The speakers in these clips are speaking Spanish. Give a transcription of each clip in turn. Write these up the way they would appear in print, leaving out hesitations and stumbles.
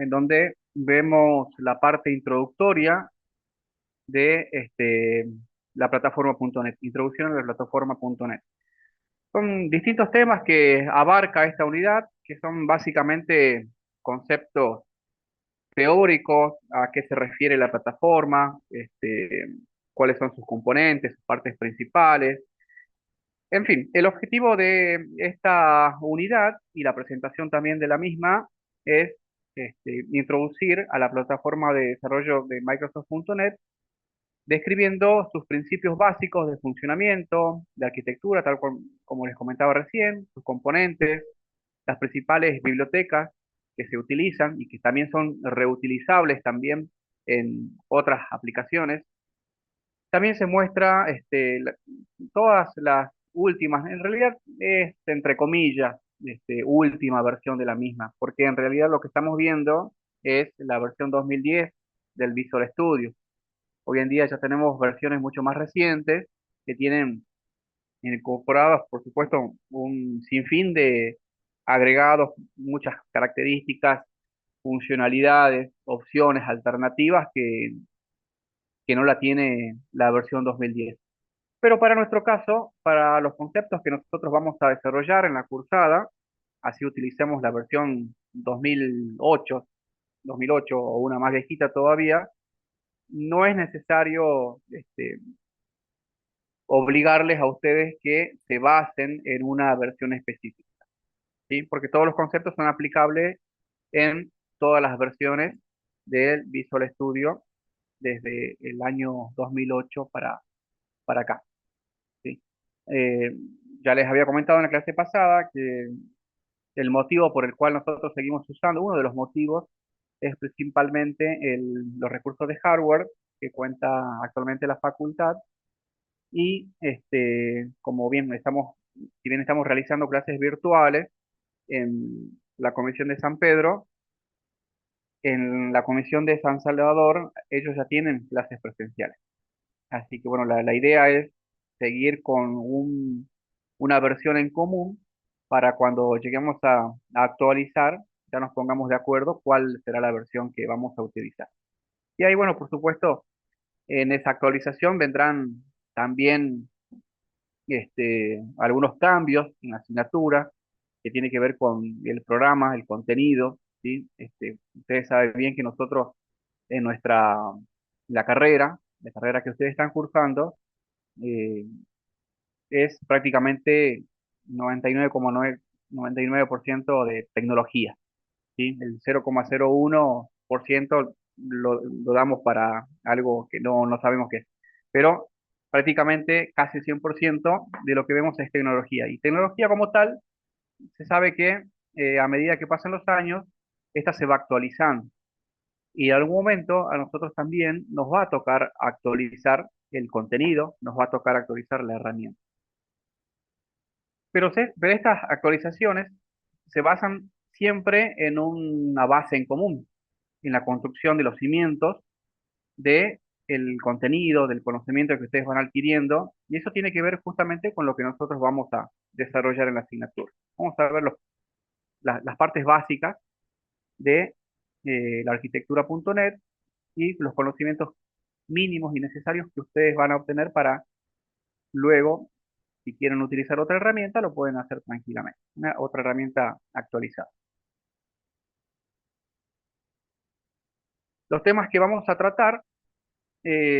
en donde vemos la parte introductoria de la plataforma.net, introducción a la plataforma.net. Son distintos temas que abarca esta unidad, que son básicamente conceptos teóricos, a qué se refiere la plataforma, cuáles son sus componentes, sus partes principales. En fin, el objetivo de esta unidad y la presentación también de la misma es introducir a la plataforma de desarrollo de Microsoft.net, describiendo sus principios básicos de funcionamiento, de arquitectura, como les comentaba recién, sus componentes, las principales bibliotecas que se utilizan y que también son reutilizables también en otras aplicaciones. También se muestra todas las últimas, en realidad es entre comillas, última versión de la misma, porque en realidad lo que estamos viendo es la versión 2010 del Visual Studio. Hoy en día ya tenemos versiones mucho más recientes que tienen incorporados, por supuesto, un sinfín de agregados, muchas características, funcionalidades, opciones, alternativas que no la tiene la versión 2010. Pero para nuestro caso, para los conceptos que nosotros vamos a desarrollar en la cursada, así utilicemos la versión 2008 o una más viejita todavía, no es necesario obligarles a ustedes que se basen en una versión específica, ¿sí? Porque todos los conceptos son aplicables en todas las versiones del Visual Studio desde el año 2008 para acá, ¿sí? Eh, ya les había comentado en la clase pasada que el motivo por el cual nosotros seguimos usando, uno de los motivos, es principalmente los recursos de hardware que cuenta actualmente la facultad y como bien estamos, si bien estamos realizando clases virtuales en la Comisión de San Pedro, en la Comisión de San Salvador ellos ya tienen clases presenciales. Así que bueno, la idea es seguir con una versión en común para cuando lleguemos a actualizar, ya nos pongamos de acuerdo cuál será la versión que vamos a utilizar. Y ahí, bueno, por supuesto, en esa actualización vendrán también algunos cambios en la asignatura que tiene que ver con el programa, el contenido, ¿sí? Ustedes saben bien que nosotros en la carrera que ustedes están cursando, eh, es prácticamente 99,9% de tecnología, ¿sí? El 0,01% lo damos para algo que no sabemos qué es. Pero prácticamente casi el 100% de lo que vemos es tecnología. Y tecnología como tal, se sabe que a medida que pasan los años, esta se va actualizando. Y en algún momento a nosotros también nos va a tocar actualizar el contenido, nos va a tocar actualizar la herramienta. Pero estas actualizaciones se basan siempre en una base en común, en la construcción de los cimientos de el contenido, del conocimiento que ustedes van adquiriendo, y eso tiene que ver justamente con lo que nosotros vamos a desarrollar en la asignatura. Vamos a ver las partes básicas de la arquitectura.net y los conocimientos mínimos y necesarios que ustedes van a obtener para luego, si quieren utilizar otra herramienta, lo pueden hacer tranquilamente, una otra herramienta actualizada. Los temas que vamos a tratar,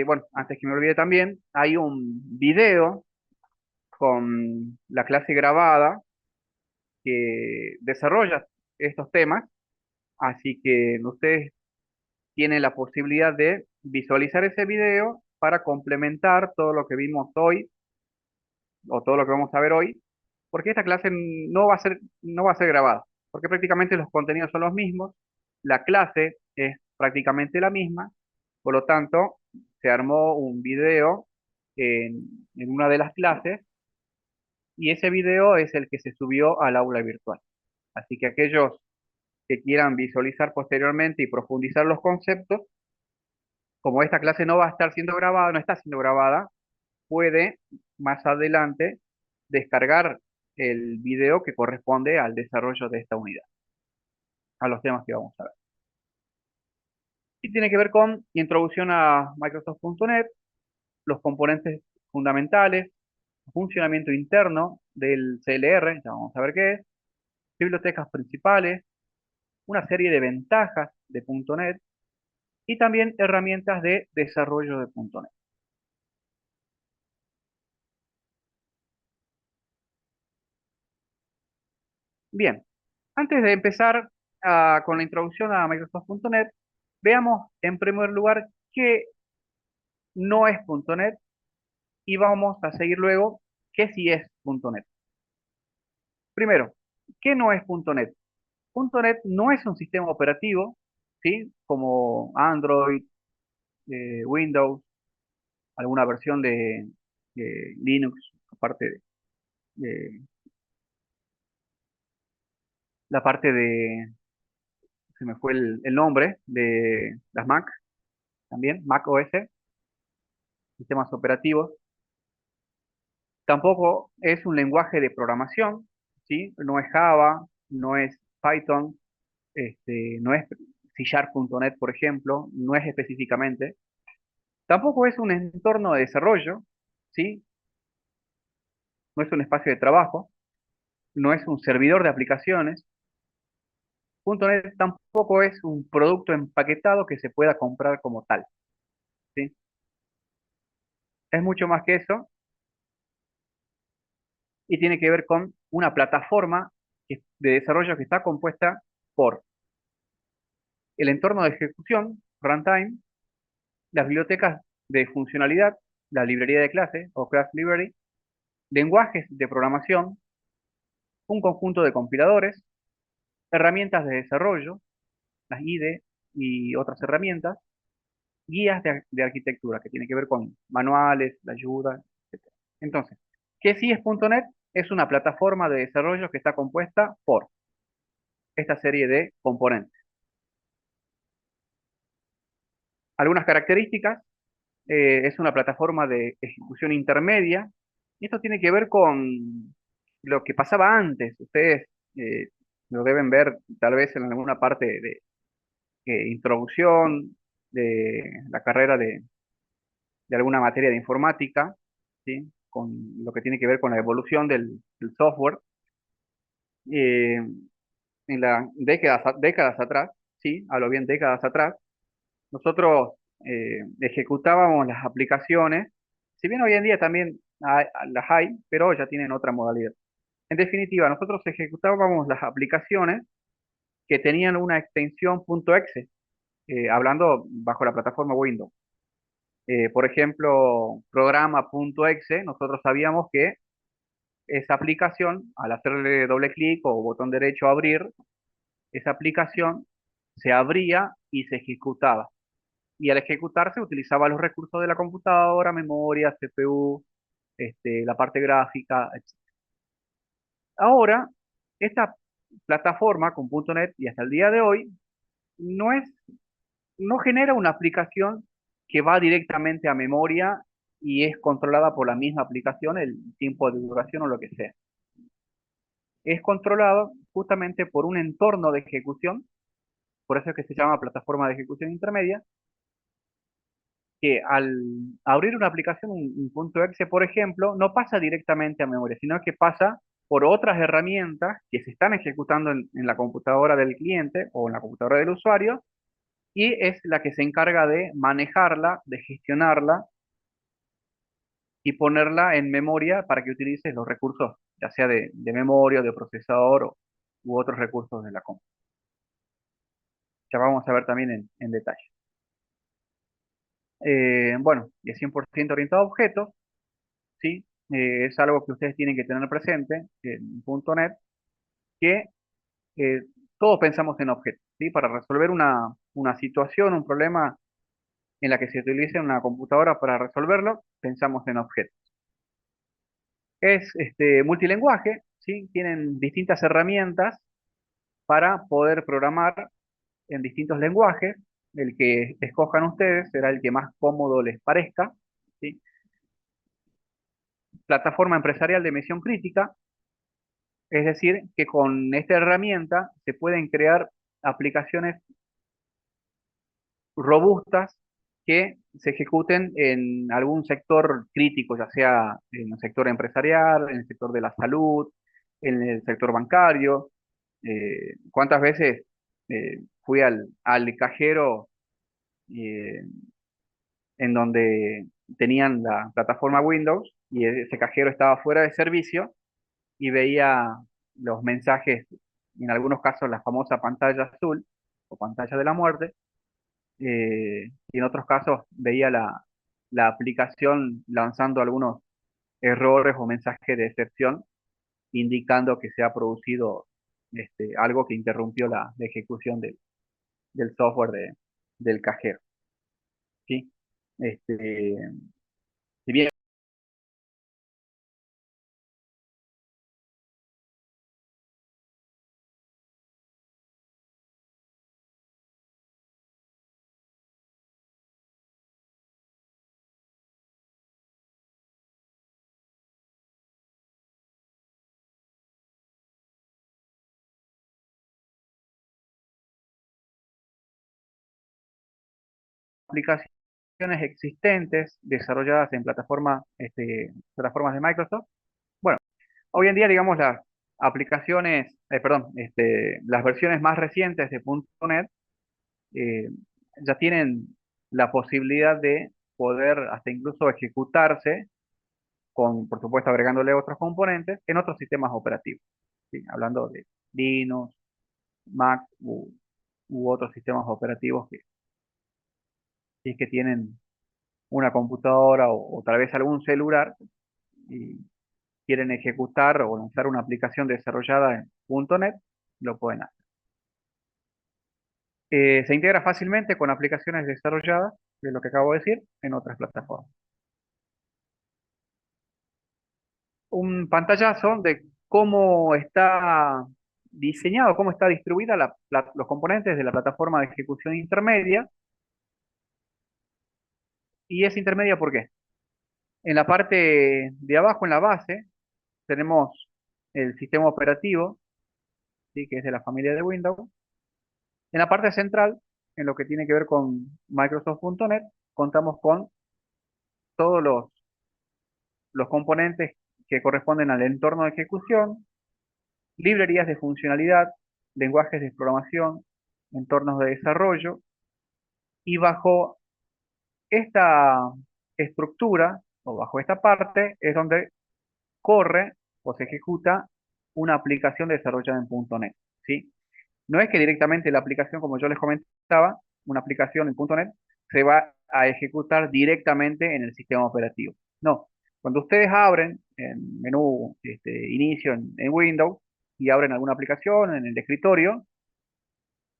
bueno, antes que me olvide también, hay un video con la clase grabada que desarrolla estos temas, así que ustedes tienen la posibilidad de visualizar ese video para complementar todo lo que vimos hoy o todo lo que vamos a ver hoy, porque esta clase no va a ser grabada, porque prácticamente los contenidos son los mismos, la clase es prácticamente la misma, por lo tanto, se armó un video en una de las clases y ese video es el que se subió al aula virtual. Así que aquellos que quieran visualizar posteriormente y profundizar los conceptos, como esta clase no va a estar siendo grabada, no está siendo grabada, puede más adelante descargar el video que corresponde al desarrollo de esta unidad, a los temas que vamos a ver. Y tiene que ver con introducción a Microsoft.NET, los componentes fundamentales, funcionamiento interno del CLR, ya vamos a ver qué es, bibliotecas principales, una serie de ventajas de .NET y también herramientas de desarrollo de .NET. Bien, antes de empezar con la introducción a Microsoft.NET, veamos en primer lugar qué no es .NET y vamos a seguir luego qué sí es .NET. Primero, ¿qué no es .NET? .NET no es un sistema operativo, ¿sí? Como Android, Windows, alguna versión de Linux, aparte de la parte de, se me fue el nombre, de las Mac, también, Mac OS, sistemas operativos. Tampoco es un lenguaje de programación, ¿sí? No es Java, no es Python, no es C#.NET, por ejemplo, no es específicamente. Tampoco es un entorno de desarrollo, ¿sí? No es un espacio de trabajo, no es un servidor de aplicaciones. .NET tampoco es un producto empaquetado que se pueda comprar como tal, ¿sí? Es mucho más que eso y tiene que ver con una plataforma de desarrollo que está compuesta por el entorno de ejecución, runtime, las bibliotecas de funcionalidad, la librería de clase o class library, lenguajes de programación, un conjunto de compiladores, herramientas de desarrollo, las IDE y otras herramientas, guías de arquitectura que tiene que ver con manuales, la ayuda, etc. Entonces, ¿qué sí es .NET? Es una plataforma de desarrollo que está compuesta por esta serie de componentes. Algunas características, es una plataforma de ejecución intermedia. Y esto tiene que ver con lo que pasaba antes. Ustedes eh, lo deben ver tal vez en alguna parte de introducción de la carrera de alguna materia de informática, ¿sí? Con lo que tiene que ver con la evolución del software. Eh, en las décadas atrás, ¿sí? A lo bien décadas atrás, nosotros ejecutábamos las aplicaciones, si bien hoy en día también las hay, pero ya tienen otra modalidad. En definitiva, nosotros ejecutábamos las aplicaciones que tenían una extensión .exe, hablando bajo la plataforma Windows. Por ejemplo, programa.exe, nosotros sabíamos que esa aplicación, al hacerle doble clic o botón derecho a abrir, esa aplicación se abría y se ejecutaba. Y al ejecutarse utilizaba los recursos de la computadora, memoria, CPU, la parte gráfica, etc. Ahora, esta plataforma con .NET y hasta el día de hoy no es, no genera una aplicación que va directamente a memoria y es controlada por la misma aplicación, el tiempo de duración o lo que sea. Es controlado justamente por un entorno de ejecución, por eso es que se llama plataforma de ejecución intermedia, que al abrir una aplicación, un punto .exe, por ejemplo, no pasa directamente a memoria, sino que pasa por otras herramientas que se están ejecutando en la computadora del cliente o en la computadora del usuario, y es la que se encarga de manejarla, de gestionarla y ponerla en memoria para que utilices los recursos, ya sea de memoria, de procesador u otros recursos de la computadora. Ya vamos a ver también en detalle. Bueno, y es 100% orientado a objetos, ¿sí? Es algo que ustedes tienen que tener presente en .NET, que eh, todos pensamos en objetos, ¿sí? Para resolver una situación, un problema en la que se utilice una computadora para resolverlo, pensamos en objetos. Es multilingüe, ¿sí? Tienen distintas herramientas para poder programar en distintos lenguajes. El que escojan ustedes será el que más cómodo les parezca, ¿sí? Plataforma empresarial de misión crítica, es decir, que con esta herramienta se pueden crear aplicaciones robustas que se ejecuten en algún sector crítico, ya sea en el sector empresarial, en el sector de la salud, en el sector bancario. ¿Cuántas veces fui al cajero eh, en donde tenían la plataforma Windows y ese cajero estaba fuera de servicio y veía los mensajes, en algunos casos la famosa pantalla azul o pantalla de la muerte, y en otros casos veía la aplicación lanzando algunos errores o mensajes de excepción indicando que se ha producido algo que interrumpió la ejecución del software del cajero, ¿sí? Este, si bien aplicaciones existentes desarrolladas en plataformas de Microsoft, bueno, hoy en día, digamos, las aplicaciones, perdón, las versiones más recientes de .NET eh, ya tienen la posibilidad de poder hasta incluso ejecutarse con, por supuesto, agregándole otros componentes en otros sistemas operativos, ¿sí? Hablando de Linux, Mac u otros sistemas operativos que, si es que tienen una computadora o tal vez algún celular y quieren ejecutar o lanzar una aplicación desarrollada en .NET, lo pueden hacer. Se integra fácilmente con aplicaciones desarrolladas, de lo que acabo de decir, en otras plataformas. Un pantallazo de cómo está diseñado, cómo está distribuida los componentes de la plataforma de ejecución intermedia. ¿Y es intermedia por qué? En la parte de abajo, en la base, tenemos el sistema operativo, ¿sí? Que es de la familia de Windows. En la parte central, en lo que tiene que ver con Microsoft.NET, contamos con todos los componentes que corresponden al entorno de ejecución, librerías de funcionalidad, lenguajes de programación, entornos de desarrollo, y bajo esta estructura o bajo esta parte es donde corre o se ejecuta una aplicación desarrollada en .NET, ¿sí? No es que directamente la aplicación, como yo les comentaba, una aplicación en .NET se va a ejecutar directamente en el sistema operativo. No, cuando ustedes abren en menú inicio en Windows y abren alguna aplicación en el escritorio,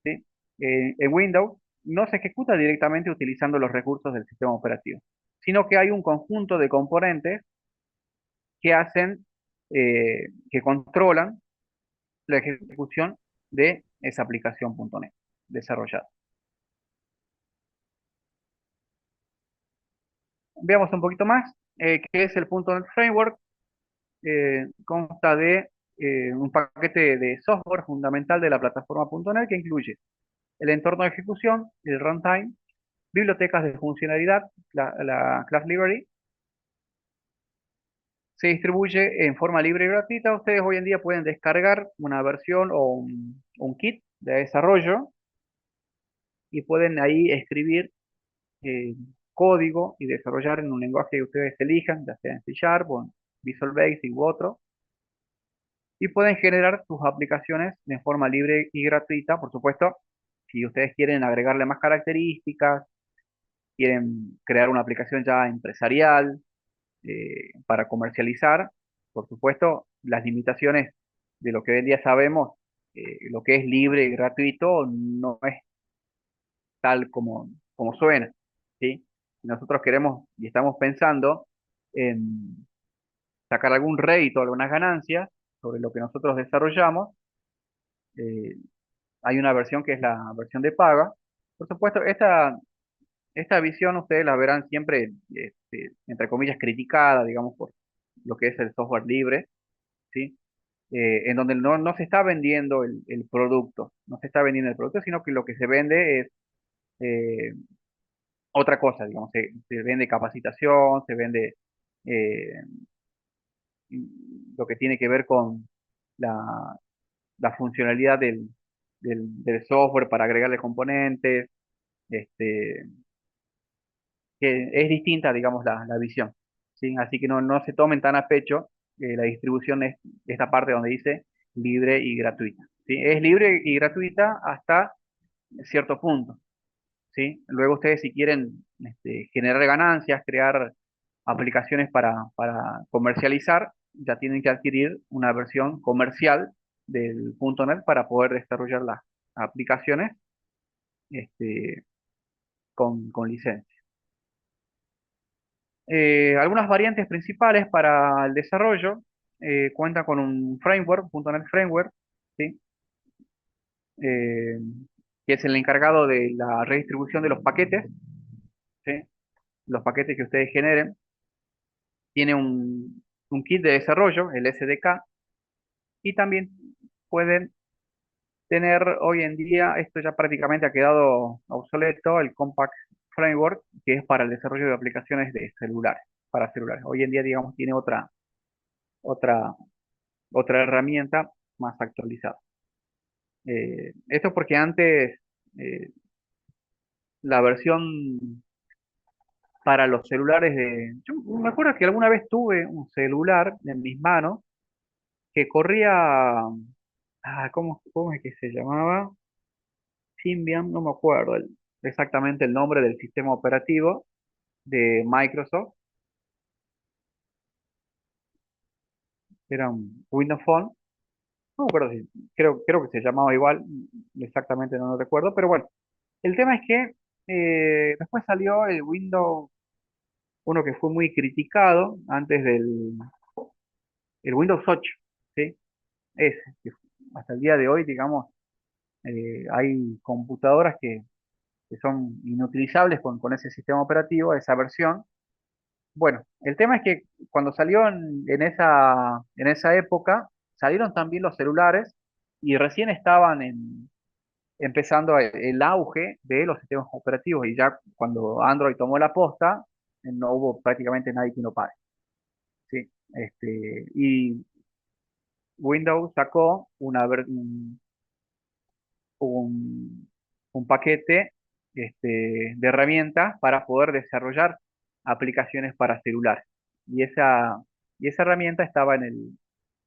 ¿sí? En Windows no se ejecuta directamente utilizando los recursos del sistema operativo, sino que hay un conjunto de componentes que hacen, que controlan la ejecución de esa aplicación .NET desarrollada. Veamos un poquito más, qué es el .NET Framework. Consta de un paquete de software fundamental de la plataforma .NET que incluye el entorno de ejecución, el runtime, bibliotecas de funcionalidad, la class library. Se distribuye en forma libre y gratuita. Ustedes hoy en día pueden descargar una versión o un kit de desarrollo y pueden ahí escribir eh, código y desarrollar en un lenguaje que ustedes elijan, ya sea en C Sharp o en Visual Basic u otro, y pueden generar sus aplicaciones de forma libre y gratuita. Por supuesto, si ustedes quieren agregarle más características, quieren crear una aplicación ya empresarial para comercializar, por supuesto, las limitaciones de lo que hoy en día sabemos, lo que es libre y gratuito no es tal como suena, ¿sí? Si nosotros queremos y estamos pensando en sacar algún rédito, algunas ganancias sobre lo que nosotros desarrollamos, eh, hay una versión que es la versión de paga. Por supuesto, esta visión ustedes la verán siempre, entre comillas, criticada, digamos, por lo que es el software libre, ¿sí? En donde no se está vendiendo el producto, no se está vendiendo el producto, sino que lo que se vende es eh, otra cosa, digamos, se vende capacitación, se vende eh, lo que tiene que ver con la, la funcionalidad del software para agregarle componentes, este, que es distinta, digamos, la visión, ¿sí? Así que no se tomen tan a pecho la distribución es esta parte donde dice libre y gratuita, ¿sí? Es libre y gratuita hasta cierto punto, ¿sí? Luego ustedes si quieren generar ganancias, crear aplicaciones para comercializar, ya tienen que adquirir una versión comercial del .NET para poder desarrollar las aplicaciones este, con licencia. Algunas variantes principales para el desarrollo cuentan con un framework, .NET Framework, ¿sí? Eh, que es el encargado de la redistribución de los paquetes, ¿sí? Los paquetes que ustedes generen. Tiene un kit de desarrollo, el SDK, y también pueden tener hoy en día, esto ya prácticamente ha quedado obsoleto, el Compact Framework, que es para el desarrollo de aplicaciones de celulares, para celulares. Hoy en día, digamos, tiene otra, otra herramienta más actualizada. Esto porque antes eh, la versión para los celulares de... Yo me acuerdo que alguna vez tuve un celular en mis manos que corría... ¿cómo es que se llamaba? Symbian, no me acuerdo exactamente el nombre del sistema operativo de Microsoft. Era un Windows Phone. No me acuerdo si, creo que se llamaba igual, exactamente no lo recuerdo, pero bueno, el tema es que después salió el Windows, uno que fue muy criticado antes del el Windows 8, ¿sí? Ese, que hasta el día de hoy, digamos, hay computadoras que son inutilizables con ese sistema operativo, esa versión. Bueno, el tema es que cuando salió en esa época, salieron también los celulares y recién estaban empezando el auge de los sistemas operativos y ya cuando Android tomó la posta, no hubo prácticamente nadie que lo pare, ¿sí? Y Windows sacó un, un paquete de herramientas para poder desarrollar aplicaciones para celulares. Y y esa herramienta estaba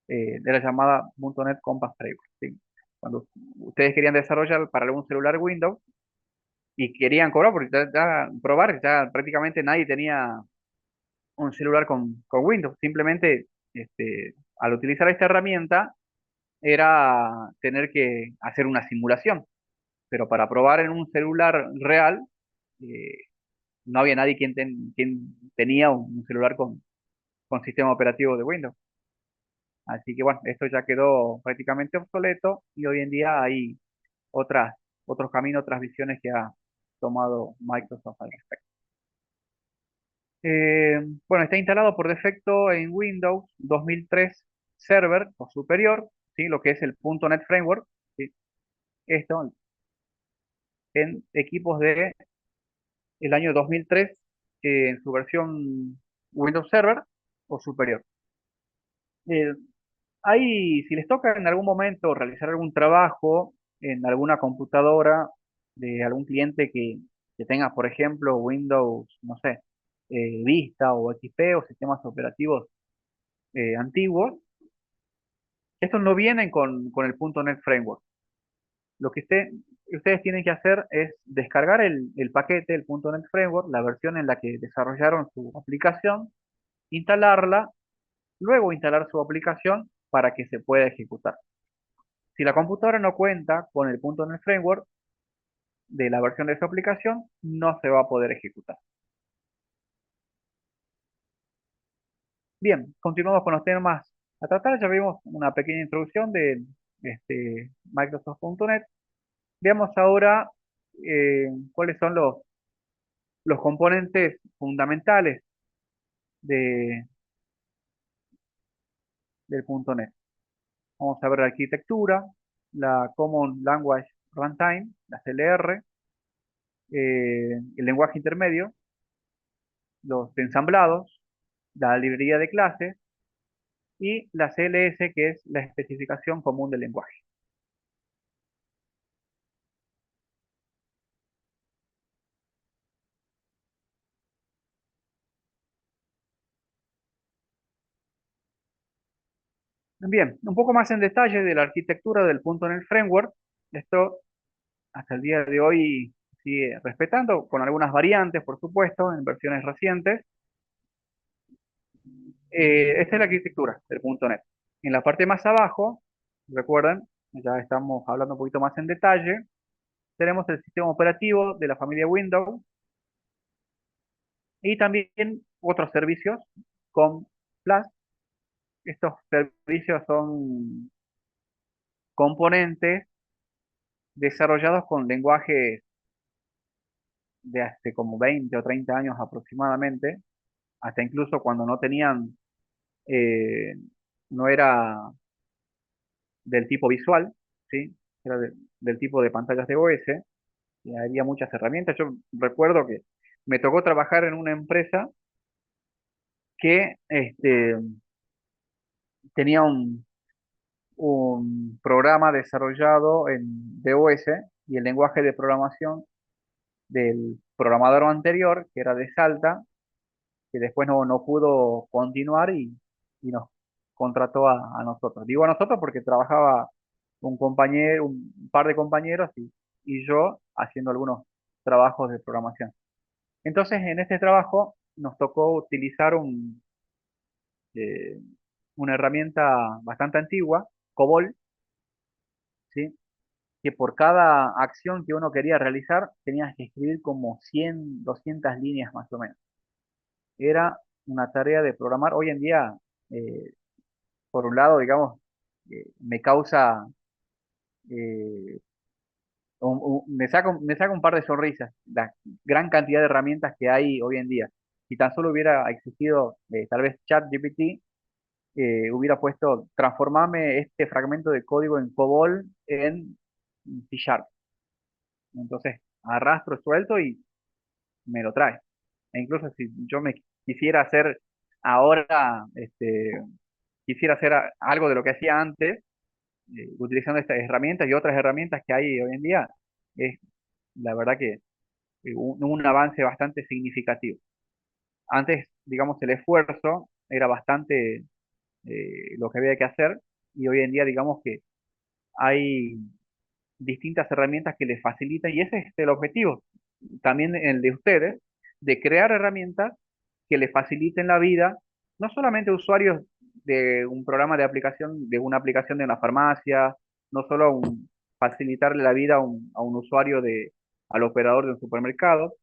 de la llamada .NET Compass Framework, ¿sí? Cuando ustedes querían desarrollar para algún celular Windows y querían cobrar, porque probar, ya prácticamente nadie tenía un celular con Windows. Simplemente al utilizar esta herramienta era tener que hacer una simulación, pero para probar en un celular real, eh, no había nadie quien tenía un celular con sistema operativo de Windows. Así que bueno, esto ya quedó prácticamente obsoleto y hoy en día hay otras, otros caminos, otras visiones que ha tomado Microsoft al respecto. Bueno, está instalado por defecto en Windows 2003 Server o superior, ¿sí? Lo que es el .NET Framework, ¿sí? Esto en equipos de el año 2003 en su versión Windows Server o superior. Eh, Ahí, si les toca en algún momento realizar algún trabajo en alguna computadora de algún cliente que tenga, por ejemplo, Windows, no sé, Vista o XP o sistemas operativos antiguos, estos no vienen con el .NET Framework. Lo que ustedes tienen que hacer es descargar el paquete, el .NET Framework, la versión en la que desarrollaron su aplicación, instalarla, luego instalar su aplicación para que se pueda ejecutar. Si la computadora no cuenta con el .NET Framework de la versión de su aplicación, no se va a poder ejecutar. Bien, continuamos con los temas a tratar. Ya vimos una pequeña introducción de Microsoft.NET. Veamos ahora cuáles son los componentes fundamentales de, del .NET. Vamos a ver la arquitectura, la Common Language Runtime, la CLR, el lenguaje intermedio, los ensamblados, la librería de clases y la CLS, que es la especificación común del lenguaje. Bien, un poco más en detalle de la arquitectura del .NET Framework. Esto hasta el día de hoy sigue respetando, con algunas variantes, por supuesto, en versiones recientes. Esta es la arquitectura del .NET. En la parte más abajo, recuerdan, ya estamos hablando un poquito más en detalle, tenemos el sistema operativo de la familia Windows y también otros servicios con Plus. Estos servicios son componentes desarrollados con lenguajes de hace como 20 o 30 años aproximadamente, hasta incluso cuando no tenían, eh, no era del tipo visual, ¿sí? Era del tipo de pantallas de OS, y había muchas herramientas. Yo recuerdo que me tocó trabajar en una empresa que tenía un programa desarrollado en DOS y el lenguaje de programación del programador anterior, que era de Salta, que después no pudo continuar y nos contrató a nosotros. Digo a nosotros porque trabajaba un compañero, un par de compañeros y yo haciendo algunos trabajos de programación. Entonces, en este trabajo nos tocó utilizar eh, una herramienta bastante antigua, COBOL, ¿sí? Que por cada acción que uno quería realizar tenías que escribir como 100, 200 líneas más o menos. Era una tarea de programar. Hoy en día, eh, por un lado, digamos, me causa, eh, me saca un par de sonrisas la gran cantidad de herramientas que hay hoy en día. Si tan solo hubiera existido tal vez ChatGPT, hubiera puesto, transformame este fragmento de código en COBOL en C Sharp. Entonces, arrastro suelto y me lo trae. E incluso si yo me quisiera hacer ahora, quisiera hacer algo de lo que hacía antes, utilizando estas herramientas y otras herramientas que hay hoy en día, es la verdad que un avance bastante significativo. Antes, digamos, el esfuerzo era bastante lo que había que hacer y hoy en día, digamos que hay distintas herramientas que les facilitan y ese es el objetivo, también el de ustedes, de crear herramientas que les faciliten la vida, no solamente a usuarios de un programa de aplicación, de una aplicación de una farmacia, no solo facilitarle la vida a un usuario al operador de un supermercado,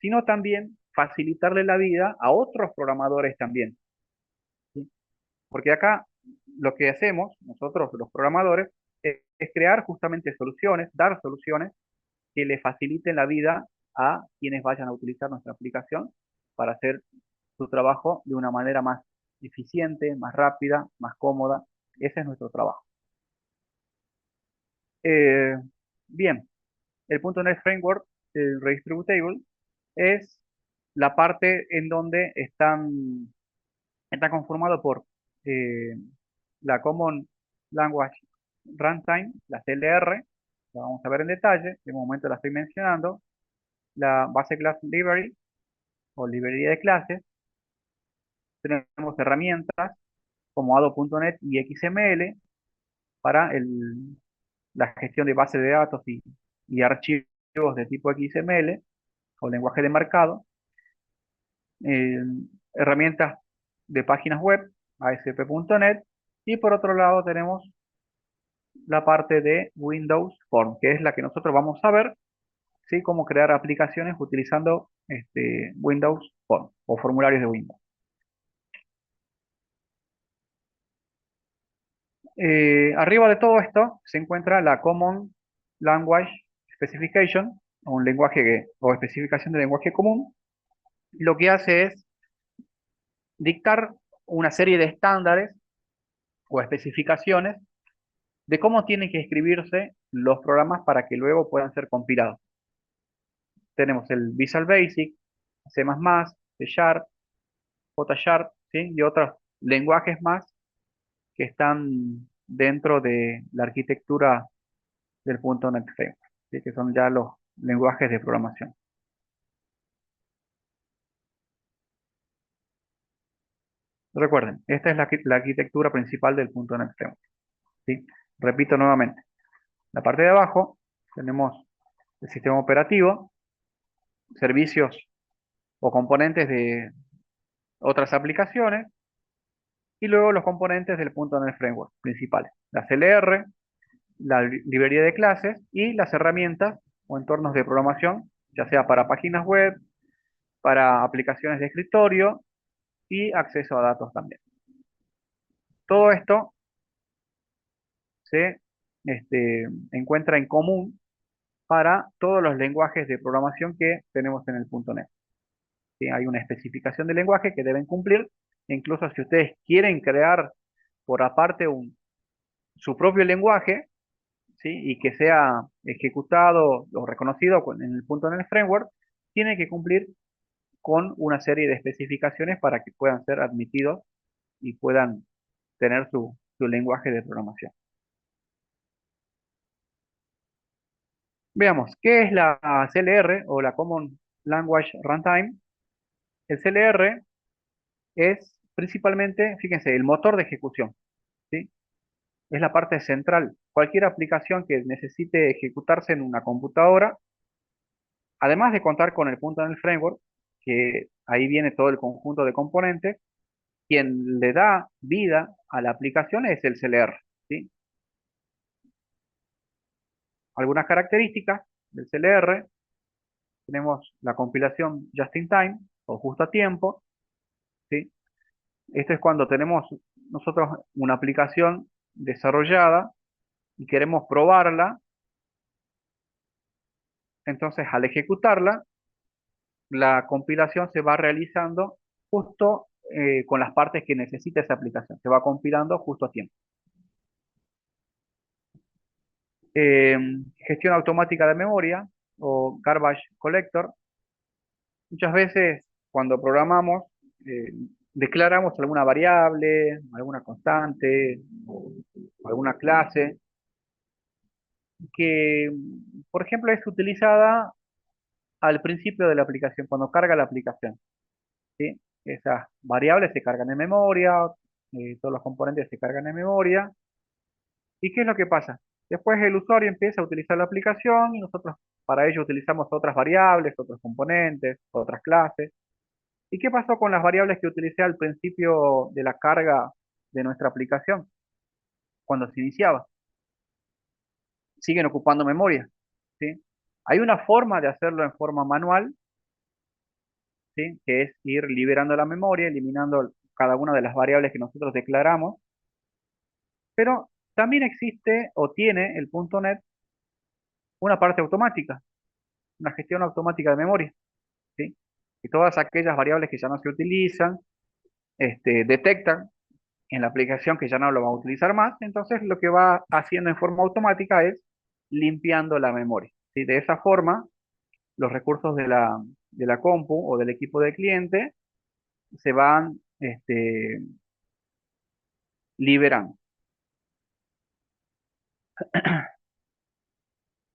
sino también facilitarle la vida a otros programadores también, ¿sí? Porque acá lo que hacemos, nosotros los programadores, es crear justamente soluciones, dar soluciones que le faciliten la vida a quienes vayan a utilizar nuestra aplicación para hacer su trabajo de una manera más eficiente, más rápida, más cómoda. Ese es nuestro trabajo. Eh, bien, el .NET Framework, el Redistributable, es la parte en donde está conformado por eh, la Common Language Runtime, la CLR, la vamos a ver en detalle, de momento la estoy mencionando, la Base Class Library o librería de clases, tenemos herramientas como Ado.NET y XML para la gestión de bases de datos y archivos de tipo XML o lenguaje de marcado, eh, herramientas de páginas web, ASP.NET, y por otro lado tenemos la parte de Windows Form, que es la que nosotros vamos a ver, ¿sí? Cómo crear aplicaciones utilizando Windows Form o formularios de Windows. Arriba de todo esto se encuentra la Common Language Specification, o un o especificación de lenguaje común. Lo que hace es dictar una serie de estándares o especificaciones de cómo tienen que escribirse los programas para que luego puedan ser compilados. tenemos el Visual Basic, C++, C Sharp, J Sharp, ¿sí? Y otros lenguajes más que están dentro de la arquitectura del .NET Framework, ¿sí? Que son ya los lenguajes de programación. Recuerden, esta es la arquitectura principal del .NET Framework, ¿sí? Repito nuevamente, la parte de abajo tenemos el sistema operativo, servicios o componentes de otras aplicaciones, y luego los componentes del .NET Framework principales, la CLR, la librería de clases y las herramientas o entornos de programación, ya sea para páginas web, para aplicaciones de escritorio y acceso a datos también. Todo esto se encuentra en común para todos los lenguajes de programación que tenemos en el .NET. ¿Sí? Hay una especificación de lenguaje que deben cumplir, e incluso si ustedes quieren crear por aparte su propio lenguaje, ¿sí? Y que sea ejecutado o reconocido en el .NET Framework, tiene que cumplir con una serie de especificaciones para que puedan ser admitidos y puedan tener su lenguaje de programación. Veamos, ¿qué es la CLR o la Common Language Runtime? El CLR es principalmente, fíjense, el motor de ejecución, ¿sí? Es la parte central. Cualquier aplicación que necesite ejecutarse en una computadora, además de contar con el .NET Framework, que ahí viene todo el conjunto de componentes, quien le da vida a la aplicación es el CLR, ¿sí? Algunas características del CLR: tenemos la compilación just in time o justo a tiempo, ¿sí? Esto es cuando tenemos nosotros una aplicación desarrollada y queremos probarla, entonces al ejecutarla, la compilación se va realizando justo con las partes que necesita esa aplicación, se va compilando justo a tiempo. Eh, Gestión automática de memoria o garbage collector. Muchas veces cuando programamos, eh, declaramos alguna variable, alguna constante o alguna clase que, por ejemplo, es utilizada al principio de la aplicación, cuando carga la aplicación, ¿sí? Esas variables se cargan en memoria, todos los componentes se cargan en memoria. ¿Y qué es lo que pasa? Después el usuario empieza a utilizar la aplicación y nosotros para ello utilizamos otras variables, otros componentes, otras clases. ¿Y qué pasó con las variables que utilicé al principio de la carga de nuestra aplicación, cuando se iniciaba? Siguen ocupando memoria, ¿sí? Hay una forma de hacerlo en forma manual, ¿sí? Que es ir liberando la memoria, eliminando cada una de las variables que nosotros declaramos, pero también existe o tiene el .NET una parte automática, una gestión automática de memoria, ¿sí? Y todas aquellas variables que ya no se utilizan, detectan en la aplicación que ya no lo va a utilizar más, entonces lo que va haciendo en forma automática es limpiando la memoria, ¿sí? De esa forma, los recursos de la compu o del equipo de cliente se van liberando.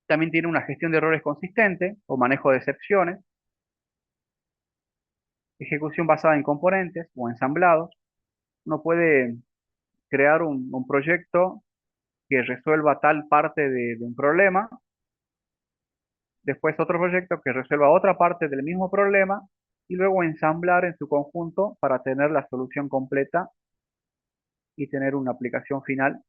También tiene una gestión de errores consistente o manejo de excepciones, ejecución basada en componentes o ensamblados. Uno puede crear un proyecto que resuelva tal parte de un problema, después otro proyecto que resuelva otra parte del mismo problema y luego ensamblar en su conjunto para tener la solución completa y tener una aplicación final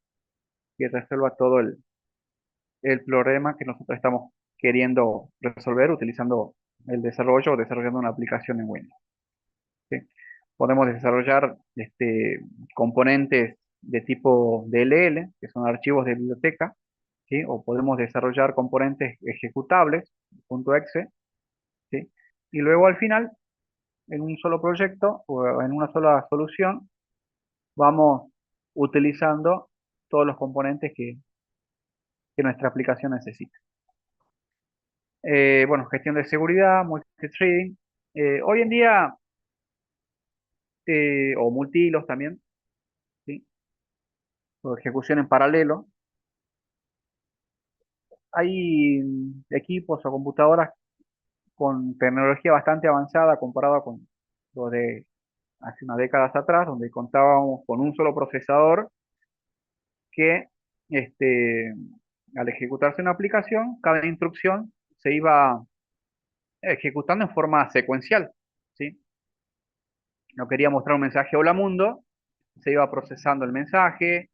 que resuelva todo el problema que nosotros estamos queriendo resolver utilizando el desarrollo o desarrollando una aplicación en Windows, ¿sí? Podemos desarrollar componentes de tipo DLL, que son archivos de biblioteca, ¿sí? O podemos desarrollar componentes ejecutables, .exe, ¿sí? Y luego al final, en un solo proyecto o en una sola solución, vamos utilizando todos los componentes que nuestra aplicación necesita. Bueno, gestión de seguridad, multithreading. Hoy en día, o multihilos también, ¿sí? O ejecución en paralelo. Hay equipos o computadoras con tecnología bastante avanzada comparada con lo de hace unas décadas atrás, donde contábamos con un solo procesador que este, al ejecutarse una aplicación, cada instrucción se iba ejecutando en forma secuencial, ¿sí? No quería mostrar un mensaje hola mundo, se iba procesando el mensaje,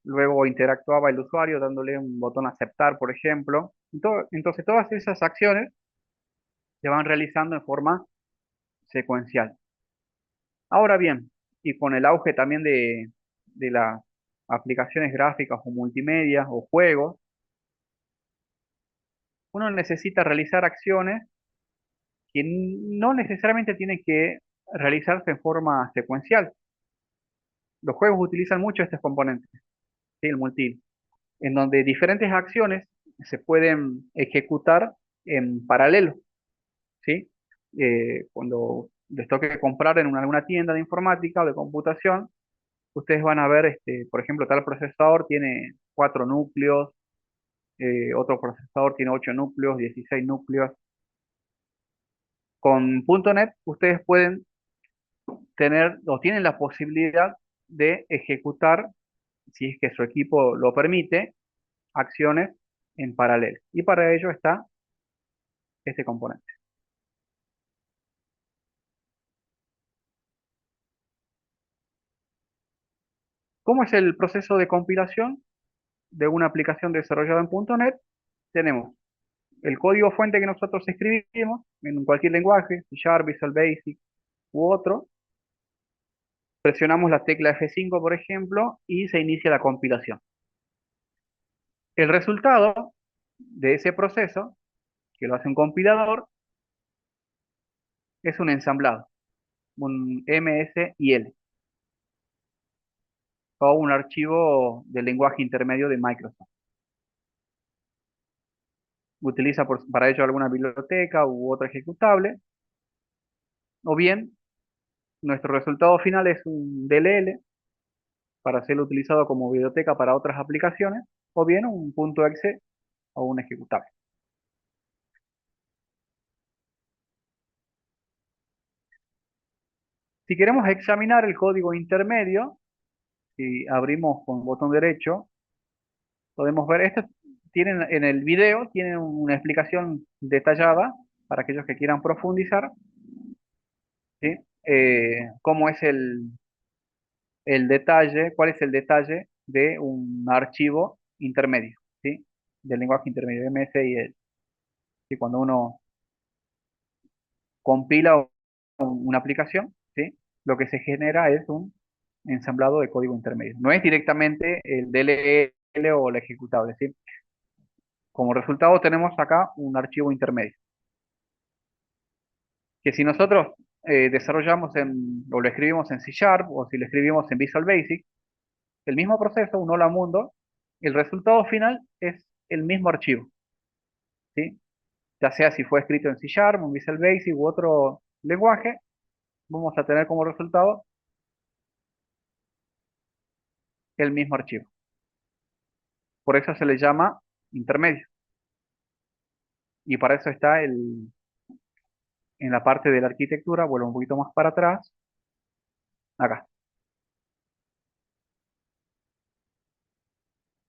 luego interactuaba el usuario dándole un botón aceptar, por ejemplo. Entonces todas esas acciones se van realizando en forma secuencial. Ahora bien, y con el auge también de las aplicaciones gráficas o multimedia o juegos, uno necesita realizar acciones que no necesariamente tienen que realizarse en forma secuencial. Los juegos utilizan mucho estos componentes, ¿sí? El multi, en donde diferentes acciones se pueden ejecutar en paralelo, ¿sí? Cuando les toque comprar en alguna tienda de informática o de computación, ustedes van a ver, por ejemplo, tal procesador tiene 4 núcleos, otro procesador tiene 8 núcleos, 16 núcleos. Con .NET ustedes pueden tener o tienen la posibilidad de ejecutar, si es que su equipo lo permite, acciones en paralelo. Y para ello está este componente. ¿Cómo es el proceso de compilación de una aplicación desarrollada en .NET? Tenemos el código fuente que nosotros escribimos en cualquier lenguaje, C Sharp, Visual Basic u otro. Presionamos la tecla F5, por ejemplo, y se inicia la compilación. El resultado de ese proceso, que lo hace un compilador, es un ensamblado, un MSIL, o un archivo de lenguaje intermedio de Microsoft. Utiliza para ello alguna biblioteca u otro ejecutable, o bien nuestro resultado final es un DLL para ser utilizado como biblioteca para otras aplicaciones, o bien un .exe o un ejecutable. Si queremos examinar el código intermedio, si abrimos con botón derecho, podemos ver, esto tienen en el video, tienen una explicación detallada para aquellos que quieran profundizar, ¿sí? Cómo es el detalle, cuál es el detalle de un archivo intermedio, ¿sí? Del lenguaje intermedio, MSIL. ¿Sí? Cuando uno compila una aplicación, ¿sí? Lo que se genera es un ensamblado de código intermedio. No es directamente el DLL o el ejecutable, ¿sí? Como resultado tenemos acá un archivo intermedio, que si nosotros desarrollamos o lo escribimos en C Sharp o si lo escribimos en Visual Basic, el mismo proceso, un hola mundo, el resultado final es el mismo archivo, ¿sí? Ya sea si fue escrito en C Sharp, en Visual Basic u otro lenguaje, vamos a tener como resultado el mismo archivo. Por eso se le llama intermedio. Y para eso está en la parte de la arquitectura, vuelvo un poquito más para atrás, acá,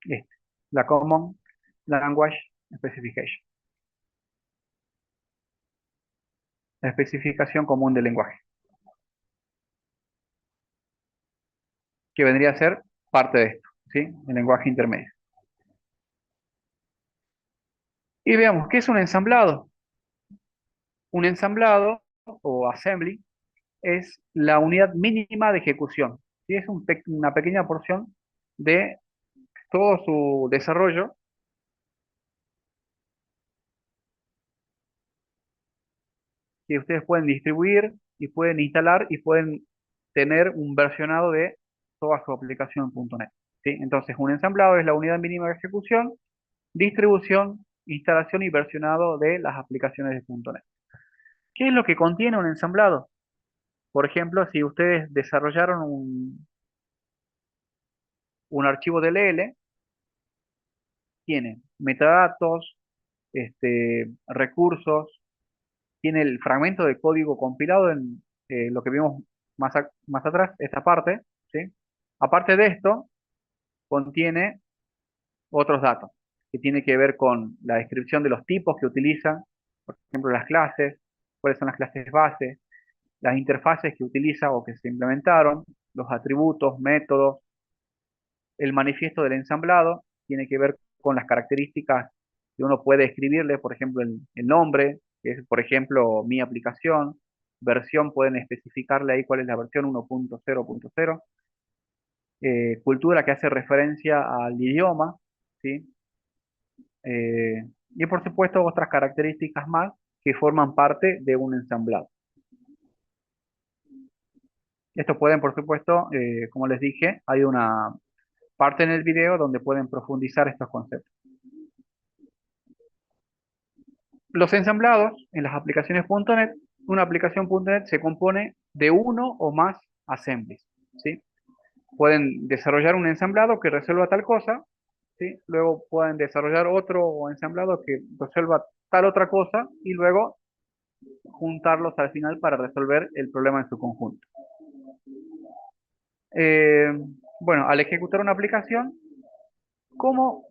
este, la Common Language Specification, la especificación común del lenguaje, que vendría a ser parte de esto, ¿sí? El lenguaje intermedio. Y veamos, ¿qué es un ensamblado? Un ensamblado o assembly es la unidad mínima de ejecución, ¿sí? Es una pequeña porción de todo su desarrollo que ustedes pueden distribuir y pueden instalar y pueden tener un versionado de toda su aplicación en .NET, ¿sí? Entonces, un ensamblado es la unidad mínima de ejecución, distribución instalación y versionado de las aplicaciones de .NET. ¿Qué es lo que contiene un ensamblado? Por ejemplo, si ustedes desarrollaron un archivo DLL, tiene metadatos, recursos, tiene el fragmento de código compilado en lo que vimos más atrás, esta parte, ¿sí? Aparte de esto, contiene otros datos que tiene que ver con la descripción de los tipos que utilizan, por ejemplo, las clases, cuáles son las clases base, las interfaces que utiliza o que se implementaron, los atributos, métodos, el manifiesto del ensamblado, tiene que ver con las características que uno puede escribirle, por ejemplo, el nombre, que es, por ejemplo, mi aplicación, versión, pueden especificarle ahí cuál es la versión 1.0.0, cultura que hace referencia al idioma, ¿sí? Y por supuesto otras características más que forman parte de un ensamblado. Estos pueden, por supuesto, como les dije, hay una parte en el video donde pueden profundizar estos conceptos. Los ensamblados en las aplicaciones .NET, una aplicación .NET se compone de uno o más assemblies, ¿sí? Pueden desarrollar un ensamblado que resuelva tal cosa, ¿sí? Luego pueden desarrollar otro ensamblado que resuelva tal otra cosa y luego juntarlos al final para resolver el problema en su conjunto. Eh, bueno, al ejecutar una aplicación, ¿cómo,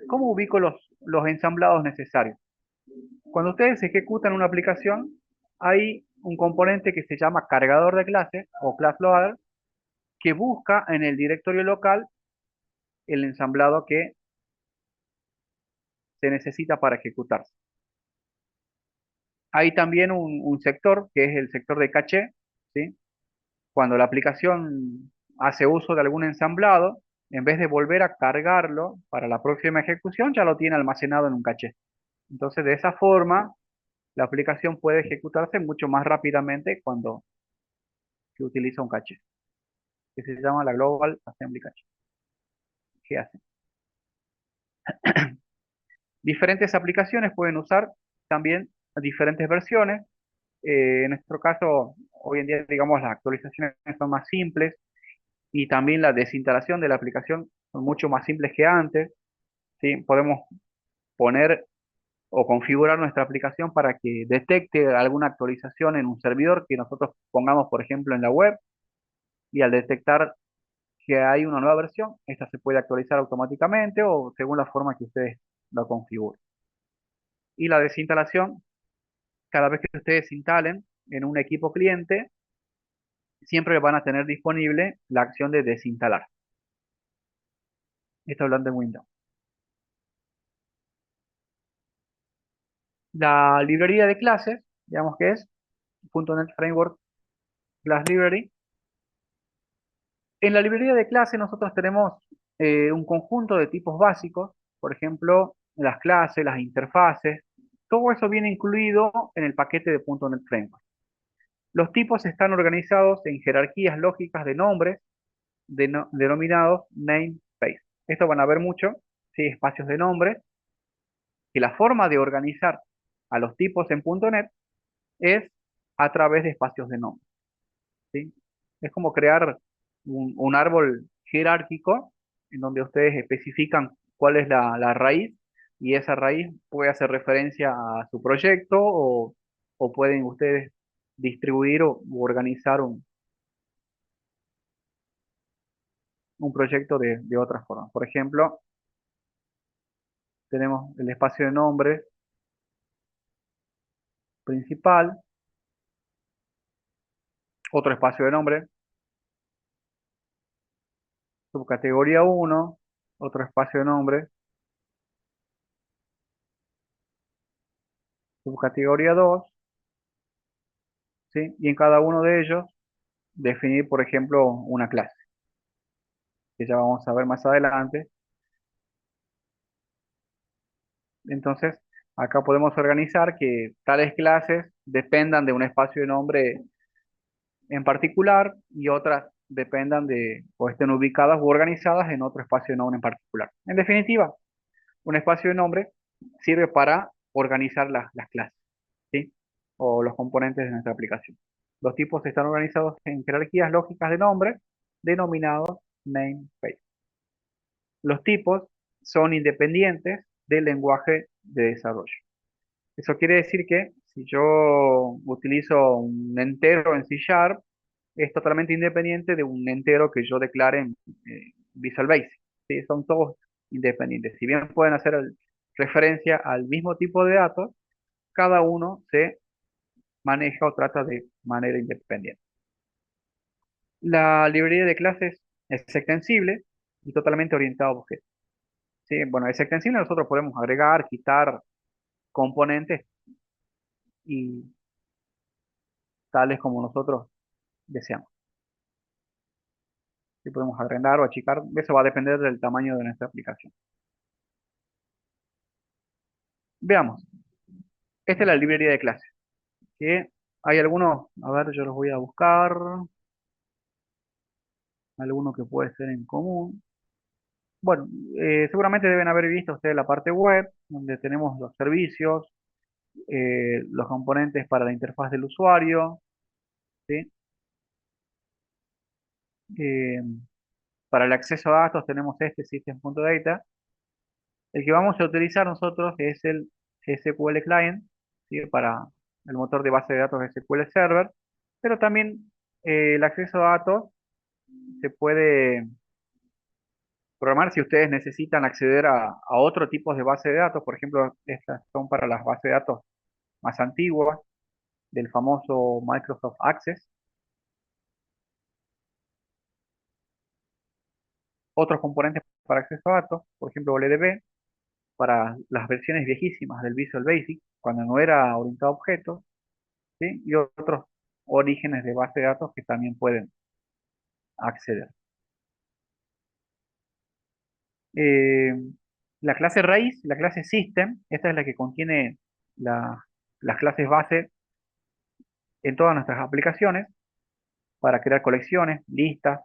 cómo ubico los ensamblados necesarios? Cuando ustedes ejecutan una aplicación, hay un componente que se llama cargador de clases o class loader que busca en el directorio local el ensamblado que se necesita para ejecutarse. Hay también un sector que es el sector de caché, ¿sí? Cuando la aplicación hace uso de algún ensamblado, en vez de volver a cargarlo para la próxima ejecución, ya lo tiene almacenado en un caché. Entonces, de esa forma, la aplicación puede ejecutarse mucho más rápidamente cuando se utiliza un caché, que se llama la Global Assembly Cache. ¿Qué hace? Diferentes aplicaciones pueden usar también diferentes versiones. En nuestro caso, hoy en día, digamos, las actualizaciones son más simples y también la desinstalación de la aplicación son mucho más simples que antes, ¿sí? Podemos poner o configurar nuestra aplicación para que detecte alguna actualización en un servidor que nosotros pongamos, por ejemplo, en la web, y al detectar que hay una nueva versión, esta se puede actualizar automáticamente o según la forma que ustedes la configuren. Y la desinstalación, cada vez que ustedes instalen en un equipo cliente, siempre van a tener disponible la acción de desinstalar. Esto hablando de Windows. La librería de clases, digamos que es .NET Framework Class Library. En la librería de clases nosotros tenemos un conjunto de tipos básicos, por ejemplo, las clases, las interfaces, todo eso viene incluido en el paquete de .NET Framework. Los tipos están organizados en jerarquías lógicas de nombres denominados namespace. Esto van a ver mucho, ¿sí? Espacios de nombres, que la forma de organizar a los tipos en .NET es a través de espacios de nombres, ¿sí? Es como crear un árbol jerárquico en donde ustedes especifican cuál es la raíz y esa raíz puede hacer referencia a su proyecto o pueden ustedes distribuir o u organizar un proyecto de otra forma. Por ejemplo, tenemos el espacio de nombre principal, otro espacio de nombre, subcategoría uno, otro espacio de nombre, subcategoría 2, ¿sí? Y en cada uno de ellos definir, por ejemplo, una clase, que ya vamos a ver más adelante. Entonces, acá podemos organizar que tales clases dependan de un espacio de nombre en particular y otras dependan de o estén ubicadas u organizadas en otro espacio de nombre en particular. En definitiva, un espacio de nombre sirve para organizar las clases, ¿sí? O los componentes de nuestra aplicación. Los tipos están organizados en jerarquías lógicas de nombres denominados namespace. Los tipos son independientes del lenguaje de desarrollo. Eso quiere decir que si yo utilizo un entero en C Sharp, es totalmente independiente de un entero que yo declare en Visual Basic. ¿Sí? Son todos independientes. Si bien pueden hacer referencia al mismo tipo de datos, cada uno se maneja o trata de manera independiente. La librería de clases es extensible y totalmente orientada a objetos. ¿Sí? Bueno, es extensible, nosotros podemos agregar, quitar componentes y tales como nosotros deseamos. Si podemos agrandar o achicar, eso va a depender del tamaño de nuestra aplicación. Veamos, esta es la librería de clases. Que hay algunos, a ver, yo los voy a buscar, alguno que puede ser en común. Bueno, seguramente deben haber visto ustedes la parte web, donde tenemos los servicios, los componentes para la interfaz del usuario, ¿sí? Eh, para el acceso a datos tenemos este system.data. El que vamos a utilizar nosotros es el SQL Client, ¿sí? Para el motor de base de datos SQL Server, pero también el acceso a datos se puede programar si ustedes necesitan acceder a otro tipo de base de datos. Por ejemplo, estas son para las bases de datos más antiguas del famoso Microsoft Access. Otros componentes para acceso a datos, por ejemplo, OLEDB, para las versiones viejísimas del Visual Basic, cuando no era orientado a objetos, ¿sí? Y otros orígenes de base de datos que también pueden acceder. Eh, la clase raíz, la clase system, esta es la que contiene las clases base en todas nuestras aplicaciones para crear colecciones, listas,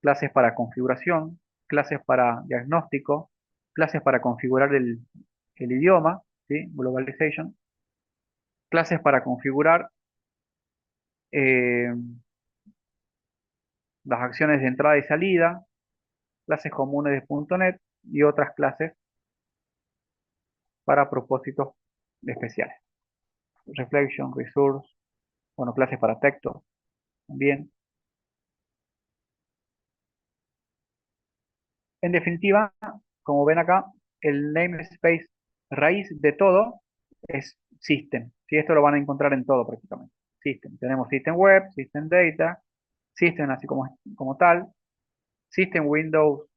clases para configuración, clases para diagnóstico, clases para configurar el idioma, ¿sí? Globalization, clases para configurar eh, las acciones de entrada y salida, clases comunes de .NET y otras clases para propósitos especiales. Reflection, Resource, bueno, clases para texto también. En definitiva, como ven acá, el namespace raíz de todo es System. ¿Sí? Esto lo van a encontrar en todo prácticamente. System. Tenemos System Web, System Data, System así como tal, System Windows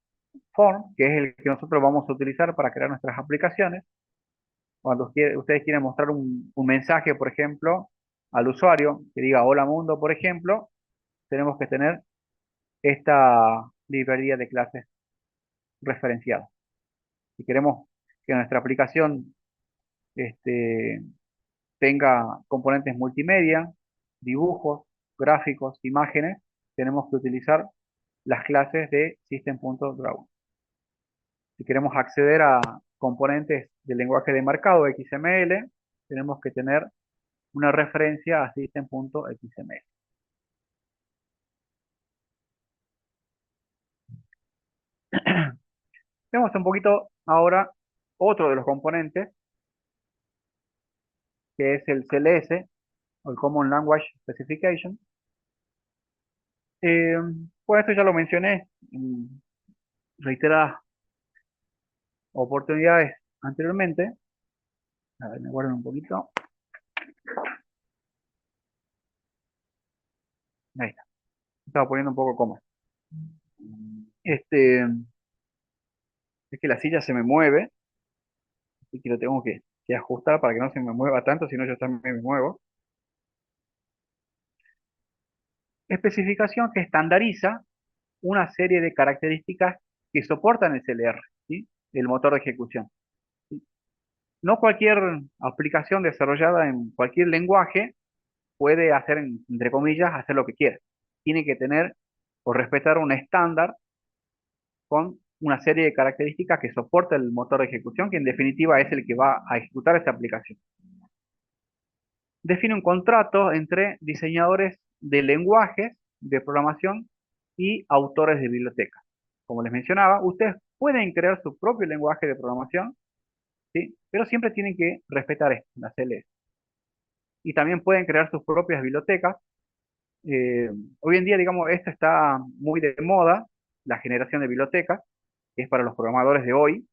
Form, que es el que nosotros vamos a utilizar para crear nuestras aplicaciones. Cuando ustedes quieren mostrar un mensaje, por ejemplo, al usuario, que diga hola mundo, por ejemplo, tenemos que tener esta librería de clases referenciada. Si queremos que nuestra aplicación este, tenga componentes multimedia, dibujos, gráficos, imágenes, tenemos que utilizar las clases de System.Draw. Si queremos acceder a componentes del lenguaje de marcado XML, tenemos que tener una referencia a System.xml. Vemos un poquito ahora otro de los componentes, que es el CLS, o el Common Language Specification. Eh, bueno, esto ya lo mencioné en reiteradas oportunidades anteriormente. A ver, me guardo un poquito. Ahí está. Estaba poniendo un poco cómodo. Es que la silla se me mueve y que lo tengo que ajustar para que no se me mueva tanto, si no yo también me muevo. Especificación que estandariza una serie de características que soportan el CLR, ¿sí? El motor de ejecución. ¿Sí? No cualquier aplicación desarrollada en cualquier lenguaje puede hacer, entre comillas, hacer lo que quiera. Tiene que tener o respetar un estándar con una serie de características que soporta el motor de ejecución, que en definitiva es el que va a ejecutar esa aplicación. Define un contrato entre diseñadores de lenguajes de programación y autores de bibliotecas. Como les mencionaba, ustedes pueden crear su propio lenguaje de programación, ¿sí? Pero siempre tienen que respetar esto, las CLS. Y también pueden crear sus propias bibliotecas. Eh, Hoy en día, digamos, esto está muy de moda, la generación de bibliotecas, que es para los programadores de hoy,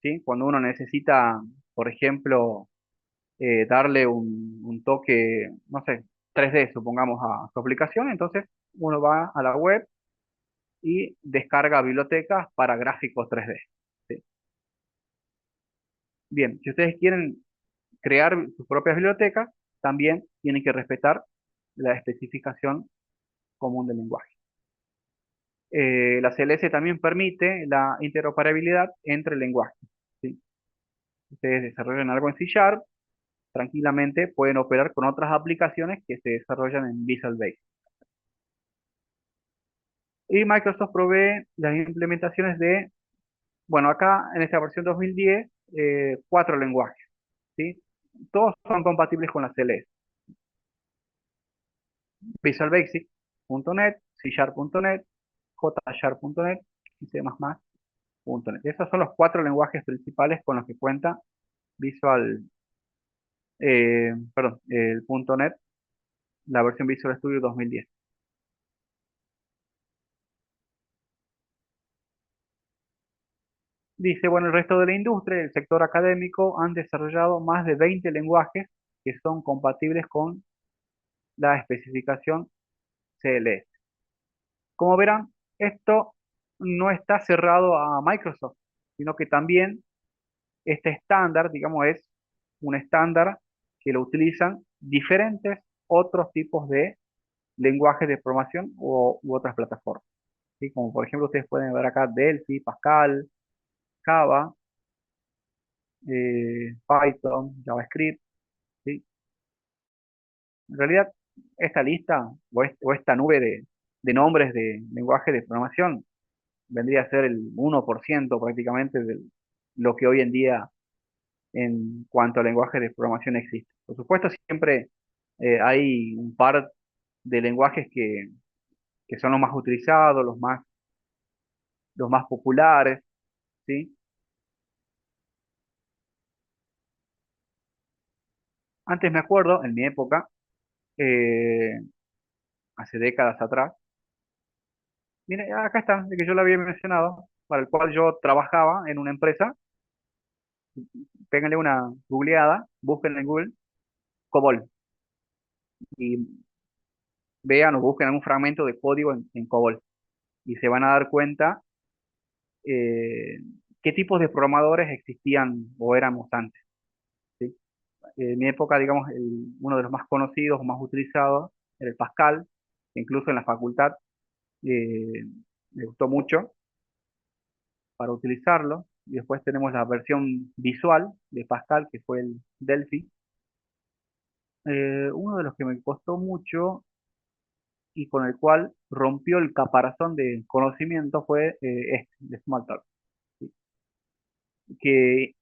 ¿sí? Cuando uno necesita, por ejemplo, darle un toque, no sé, 3D, supongamos, a su aplicación, entonces uno va a la web y descarga bibliotecas para gráficos 3D. ¿Sí? Bien, si ustedes quieren crear sus propias bibliotecas, también tienen que respetar la especificación común del lenguaje. La CLS también permite la interoperabilidad entre lenguajes. ¿Sí? Ustedes desarrollan algo en C Sharp, tranquilamente pueden operar con otras aplicaciones que se desarrollan en Visual Basic. Y Microsoft provee las implementaciones de, bueno, acá en esta versión 2010, 4 lenguajes, ¿sí? Todos son compatibles con la CLS. Visual Basic, .NET, C Sharp.NET, JSharp.NET y C++.NET. Esos son los 4 lenguajes principales con los que cuenta Visual, perdón, el .NET, la versión Visual Studio 2010. Dice, bueno, el resto de la industria y el sector académico han desarrollado más de 20 lenguajes que son compatibles con la especificación CLS. Como verán, esto no está cerrado a Microsoft, sino que también este estándar, digamos, es un estándar que lo utilizan diferentes otros tipos de lenguajes de programación u otras plataformas. ¿Sí? Como por ejemplo, ustedes pueden ver acá Delphi, Pascal, Java, Python, JavaScript. ¿Sí? En realidad, esta lista o esta nube de nombres de lenguajes de programación vendría a ser el 1% prácticamente de lo que hoy en día en cuanto a lenguajes de programación existe. Por supuesto, siempre hay un par de lenguajes que son los más utilizados, los más populares, ¿sí? Antes me acuerdo, en mi época, eh, hace décadas atrás, mire, acá está, de que yo lo había mencionado, para el cual yo trabajaba en una empresa, péganle una googleada, busquen en Google, COBOL, y vean o busquen algún fragmento de código en COBOL, y se van a dar cuenta eh, qué tipos de programadores existían o éramos antes. ¿Sí? En mi época, digamos, uno de los más conocidos o más utilizados era el Pascal, que incluso en la facultad eh, me gustó mucho para utilizarlo. Y después tenemos la versión visual de Pascal, que fue el Delphi. Uno de los que me costó mucho y con el cual rompió el caparazón de conocimiento fue este, de Smalltalk, ¿sí? Que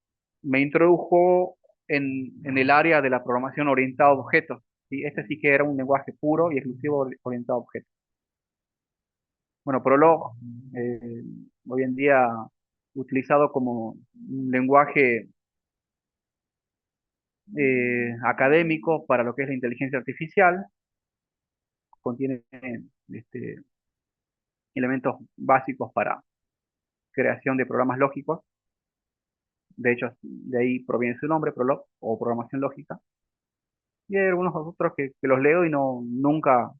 me introdujo en el área de la programación orientada a objetos. ¿Sí? Este sí que era un lenguaje puro y exclusivo orientado a objetos. Bueno, Prolog, eh, hoy en día utilizado como un lenguaje académico para lo que es la inteligencia artificial, contiene este, elementos básicos para creación de programas lógicos. De hecho, de ahí proviene su nombre, Prolog, o programación lógica. Y hay algunos otros que los leo y nunca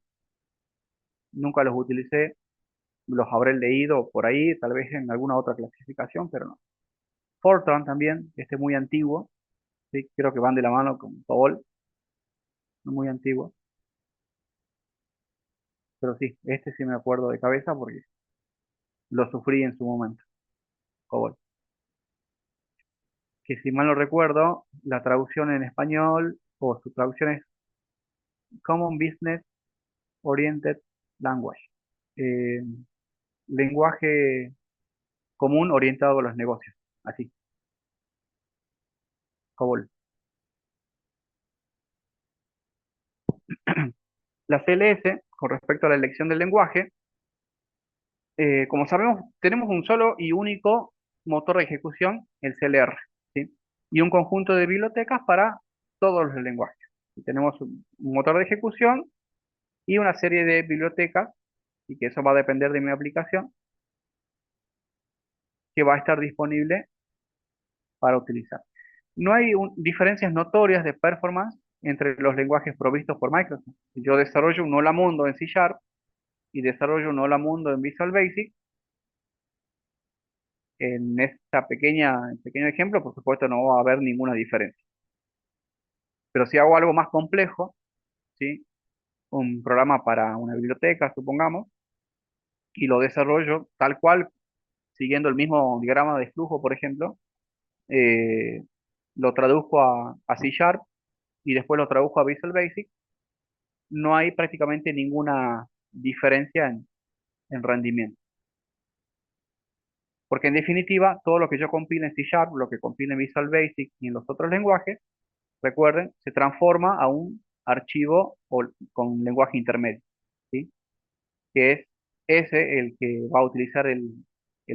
los utilicé. Los habré leído por ahí, tal vez en alguna otra clasificación, pero no. Fortran también, este es muy antiguo, ¿sí? Creo que van de la mano con COBOL, muy antiguo. Pero sí, este sí me acuerdo de cabeza porque lo sufrí en su momento, COBOL. Que si mal no recuerdo, la traducción en español o su traducción es Common Business Oriented Language. Eh, Lenguaje común orientado a los negocios. Así, COBOL. La CLS, con respecto a la elección del lenguaje, como sabemos, tenemos un solo y único motor de ejecución, el CLR, ¿sí? Y un conjunto de bibliotecas para todos los lenguajes. Y tenemos un motor de ejecución y una serie de bibliotecas, y que eso va a depender de mi aplicación, que va a estar disponible para utilizar. No hay diferencias notorias de performance entre los lenguajes provistos por Microsoft. Si yo desarrollo un Hola Mundo en C Sharp y desarrollo un Hola Mundo en Visual Basic, en esta pequeño ejemplo, por supuesto, no va a haber ninguna diferencia. Pero si hago algo más complejo, ¿sí? Un programa para una biblioteca, supongamos, y lo desarrollo tal cual, siguiendo el mismo diagrama de flujo, por ejemplo, eh, lo traduzco a C Sharp y después lo traduzco a Visual Basic, no hay prácticamente ninguna diferencia en rendimiento. Porque en definitiva, todo lo que yo compile en C Sharp, lo que compile en Visual Basic y en los otros lenguajes, recuerden, se transforma a un archivo con lenguaje intermedio, ¿sí? Que es ese el que va a utilizar el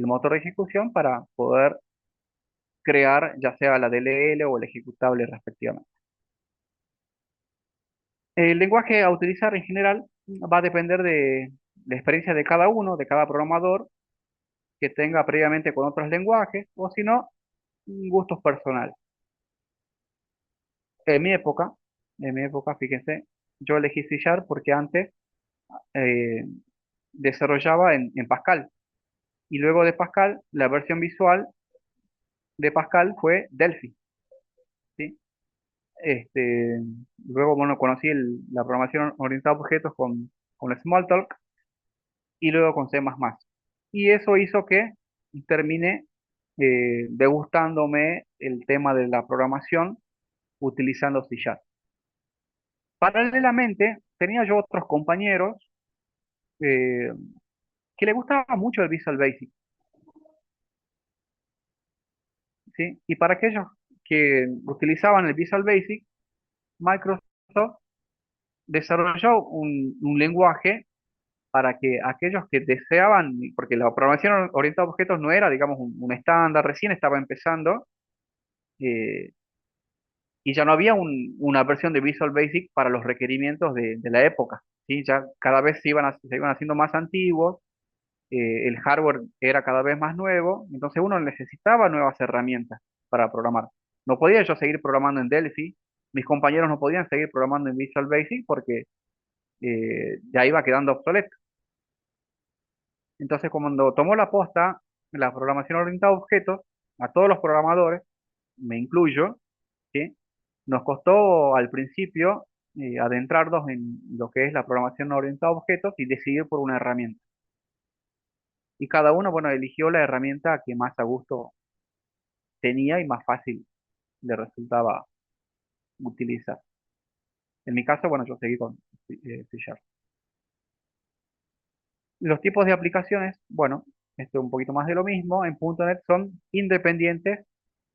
motor de ejecución para poder crear ya sea la DLL o el ejecutable respectivamente. El lenguaje a utilizar en general va a depender de la experiencia de cada uno, de cada programador que tenga previamente con otros lenguajes, o si no, gustos personales. En mi época, en mi época, fíjense, yo elegí C Sharp porque antes eh, desarrollaba en Pascal. Y luego de Pascal, la versión visual de Pascal fue Delphi, ¿sí? Este, luego, bueno, conocí la programación orientada a objetos con Smalltalk y luego con C++. Y eso hizo que termine degustándome el tema de la programación utilizando C Sharp. Paralelamente, tenía yo otros compañeros eh, que le gustaba mucho el Visual Basic, ¿sí? Y para aquellos que utilizaban el Visual Basic, Microsoft desarrolló un lenguaje para que aquellos que deseaban, porque la programación orientada a objetos no era, digamos, un estándar, recién estaba empezando, eh, y ya no había una versión de Visual Basic para los requerimientos de la época, ¿sí? Ya cada vez se iban haciendo más antiguos, el hardware era cada vez más nuevo, entonces uno necesitaba nuevas herramientas para programar. No podía yo seguir programando en Delphi, mis compañeros no podían seguir programando en Visual Basic porque ya iba quedando obsoleto. Entonces, cuando tomó la posta la programación orientada a objetos, a todos los programadores, me incluyo, ¿sí? Nos costó al principio adentrarnos en lo que es la programación orientada a objetos y decidir por una herramienta. Y cada uno, bueno, eligió la herramienta que más a gusto tenía y más fácil le resultaba utilizar. En mi caso, bueno, yo seguí con C Sharp. Los tipos de aplicaciones, bueno, esto es un poquito más de lo mismo. En .NET son independientes,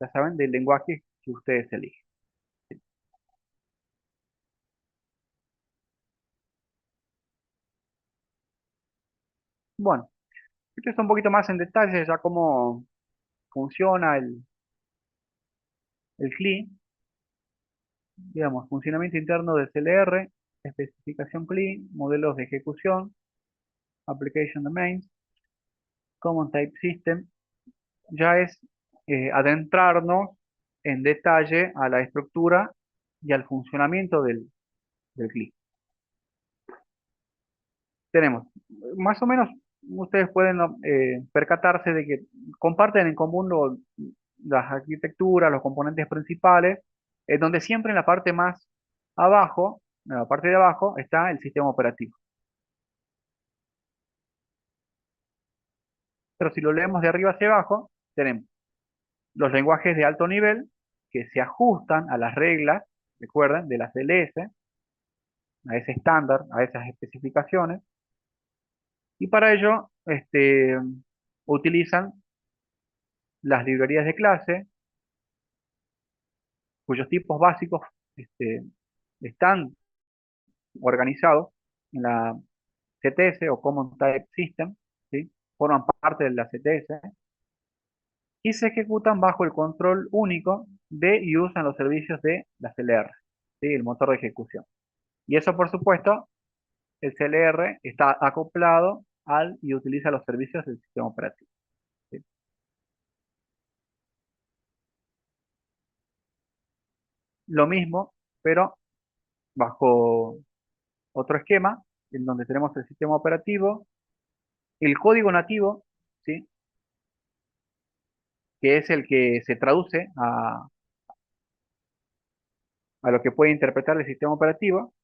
ya saben, del lenguaje que ustedes eligen. Bueno, esto es un poquito más en detalle ya cómo funciona el CLI, digamos, funcionamiento interno del CLR, especificación CLI, modelos de ejecución, application domains, common type system, ya es adentrarnos en detalle a la estructura y al funcionamiento del CLI. Tenemos, más o menos, ustedes pueden percatarse de que comparten en común las arquitecturas, los componentes principales, donde siempre en la parte más abajo, en la parte de abajo, está el sistema operativo. Pero si lo leemos de arriba hacia abajo, tenemos los lenguajes de alto nivel que se ajustan a las reglas, recuerden, de las DLS, a ese estándar, a esas especificaciones, y para ello utilizan las librerías de clase, cuyos tipos básicos este, están organizados en la CTS o Common Type System, ¿sí? Forman parte de la CTS y se ejecutan bajo el control único de y usan los servicios de la CLR, ¿sí? El motor de ejecución. Y eso, por supuesto, el CLR está acoplado al y utiliza los servicios del sistema operativo, ¿sí? Lo mismo, pero bajo otro esquema, en donde tenemos el sistema operativo, el código nativo, ¿sí? Que es el que se traduce a lo que puede interpretar el sistema operativo,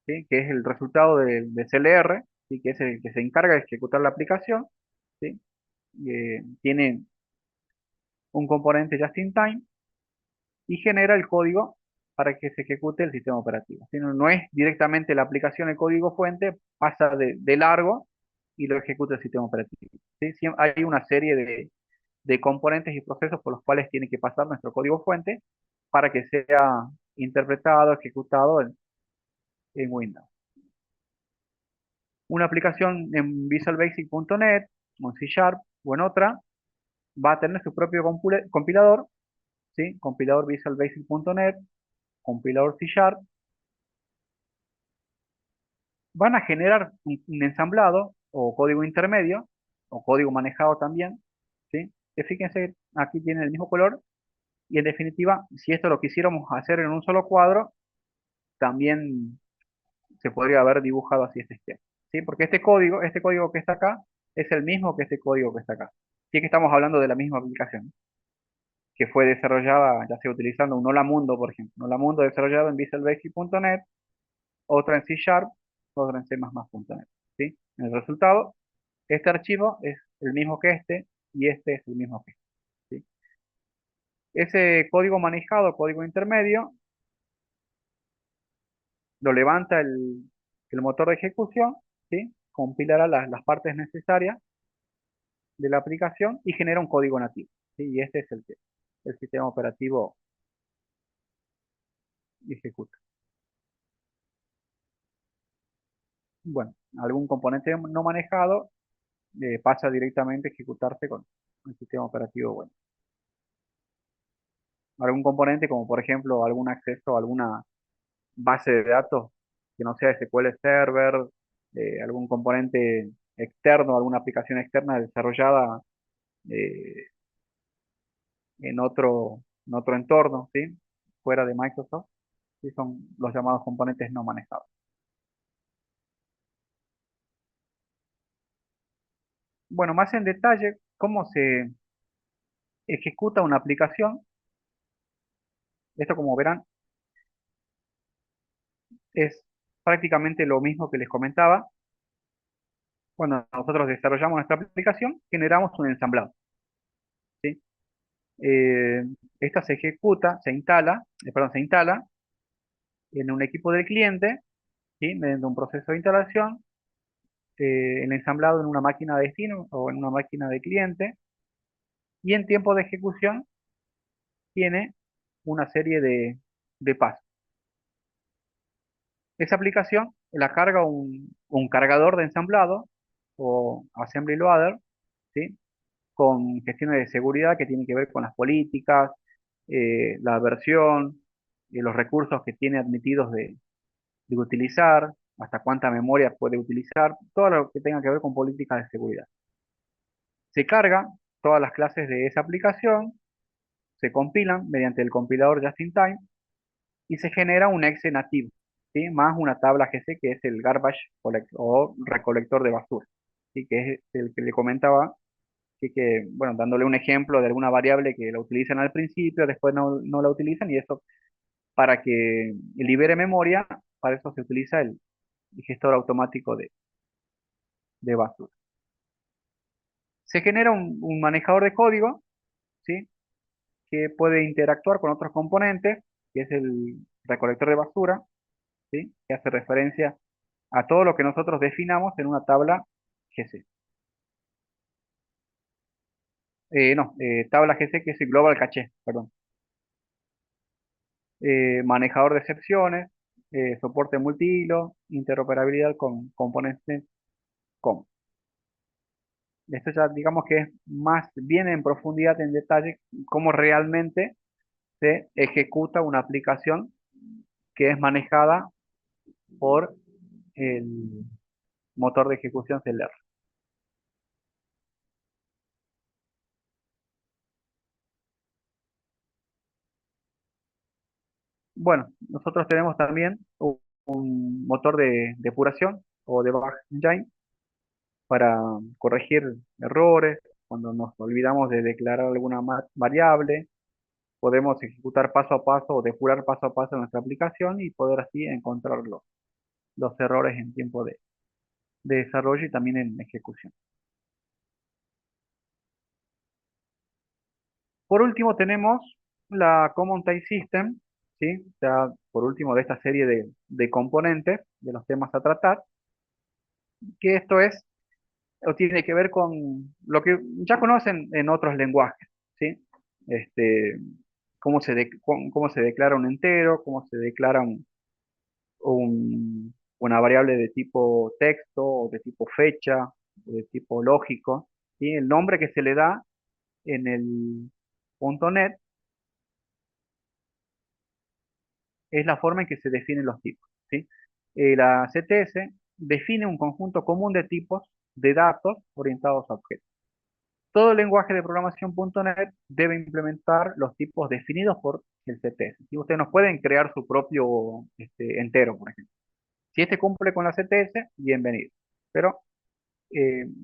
¿sí? Que es el resultado del CLR, ¿sí? Que es el que se encarga de ejecutar la aplicación, ¿sí? Tiene un componente just in time y genera el código para que se ejecute el sistema operativo. Si no, no es directamente la aplicación el código fuente, pasa de largo y lo ejecuta el sistema operativo, ¿sí? Hay una serie de componentes y procesos por los cuales tiene que pasar nuestro código fuente para que sea interpretado, ejecutado en Windows. Una aplicación en visualbasic.net o en C Sharp o en otra va a tener su propio compilador, ¿sí? Compilador visualbasic.net, compilador C Sharp, van a generar un ensamblado o código intermedio o código manejado también, ¿sí? Que fíjense, aquí tiene el mismo color y en definitiva, si esto lo quisiéramos hacer en un solo cuadro, también se podría haber dibujado así este esquema, ¿sí? Porque este código que está acá es el mismo que este código que está acá. Sí que estamos hablando de la misma aplicación, que fue desarrollada ya sea utilizando un Hola Mundo, por ejemplo. Hola Mundo desarrollado en visualbasic.net, otra en C Sharp, otra en C++.net, ¿sí? En el resultado, este archivo es el mismo que este y este es el mismo que este, ¿sí? Ese código manejado, código intermedio, lo levanta el motor de ejecución, ¿sí? Compilará las partes necesarias de la aplicación y genera un código nativo, ¿sí? Y este es el que el sistema operativo ejecuta. Bueno, algún componente no manejado pasa directamente a ejecutarse con el sistema operativo bueno. Algún componente como por ejemplo algún acceso a alguna base de datos que no sea SQL Server, algún componente externo, alguna aplicación externa desarrollada eh, en otro entorno, ¿sí? Fuera de Microsoft, ¿sí? Son los llamados componentes no manejados. Bueno, más en detalle, cómo se ejecuta una aplicación. Esto, como verán, es prácticamente lo mismo que les comentaba. Cuando nosotros desarrollamos nuestra aplicación, generamos un ensamblado, ¿sí? Eh, Esta se ejecuta, se instala en un equipo del cliente, ¿sí? Mediante un proceso de instalación, el ensamblado en una máquina de destino o en una máquina de cliente, y en tiempo de ejecución tiene una serie de pasos. Esa aplicación la carga un cargador de ensamblado o assembly loader, ¿sí? Con gestiones de seguridad que tienen que ver con las políticas, la versión, los recursos que tiene admitidos de utilizar, hasta cuánta memoria puede utilizar, todo lo que tenga que ver con políticas de seguridad. Se carga todas las clases de esa aplicación, se compilan mediante el compilador just in time y se genera un exe nativo, ¿sí? Más una tabla GC que es el garbage o recolector de basura, ¿sí? Que es el que le comentaba. Así que, bueno, dándole un ejemplo de alguna variable que la utilizan al principio, después no la utilizan, y eso para que libere memoria, para eso se utiliza el gestor automático de basura. Se genera un manejador de código, ¿sí? Que puede interactuar con otros componentes, que es el recolector de basura, ¿sí? Que hace referencia a todo lo que nosotros definamos en una tabla GC. No, tabla GC que es el Global Caché, perdón. Manejador de excepciones, soporte multihilo, interoperabilidad con componentes com. Esto ya digamos que es más bien en profundidad, en detalle, cómo realmente se ejecuta una aplicación que es manejada por el motor de ejecución CLR. Bueno, nosotros tenemos también un motor de depuración o debug engine para corregir errores. Cuando nos olvidamos de declarar alguna variable, podemos ejecutar paso a paso o depurar paso a paso nuestra aplicación y poder así encontrar los errores en tiempo de desarrollo y también en ejecución. Por último tenemos la Common Type System, ¿sí? O sea, por último de esta serie de componentes de los temas a tratar, que esto es o tiene que ver con lo que ya conocen en otros lenguajes, ¿sí? Este, cómo se declara un entero, cómo se declara una variable de tipo texto o de tipo fecha, o de tipo lógico, ¿sí? El nombre que se le da en el .NET es la forma en que se definen los tipos, ¿sí? La CTS define un conjunto común de tipos de datos orientados a objetos. Todo el lenguaje de programación .NET debe implementar los tipos definidos por el CTS. Y ustedes nos pueden crear su propio entero, por ejemplo. Si este cumple con la CTS, bienvenido. Pero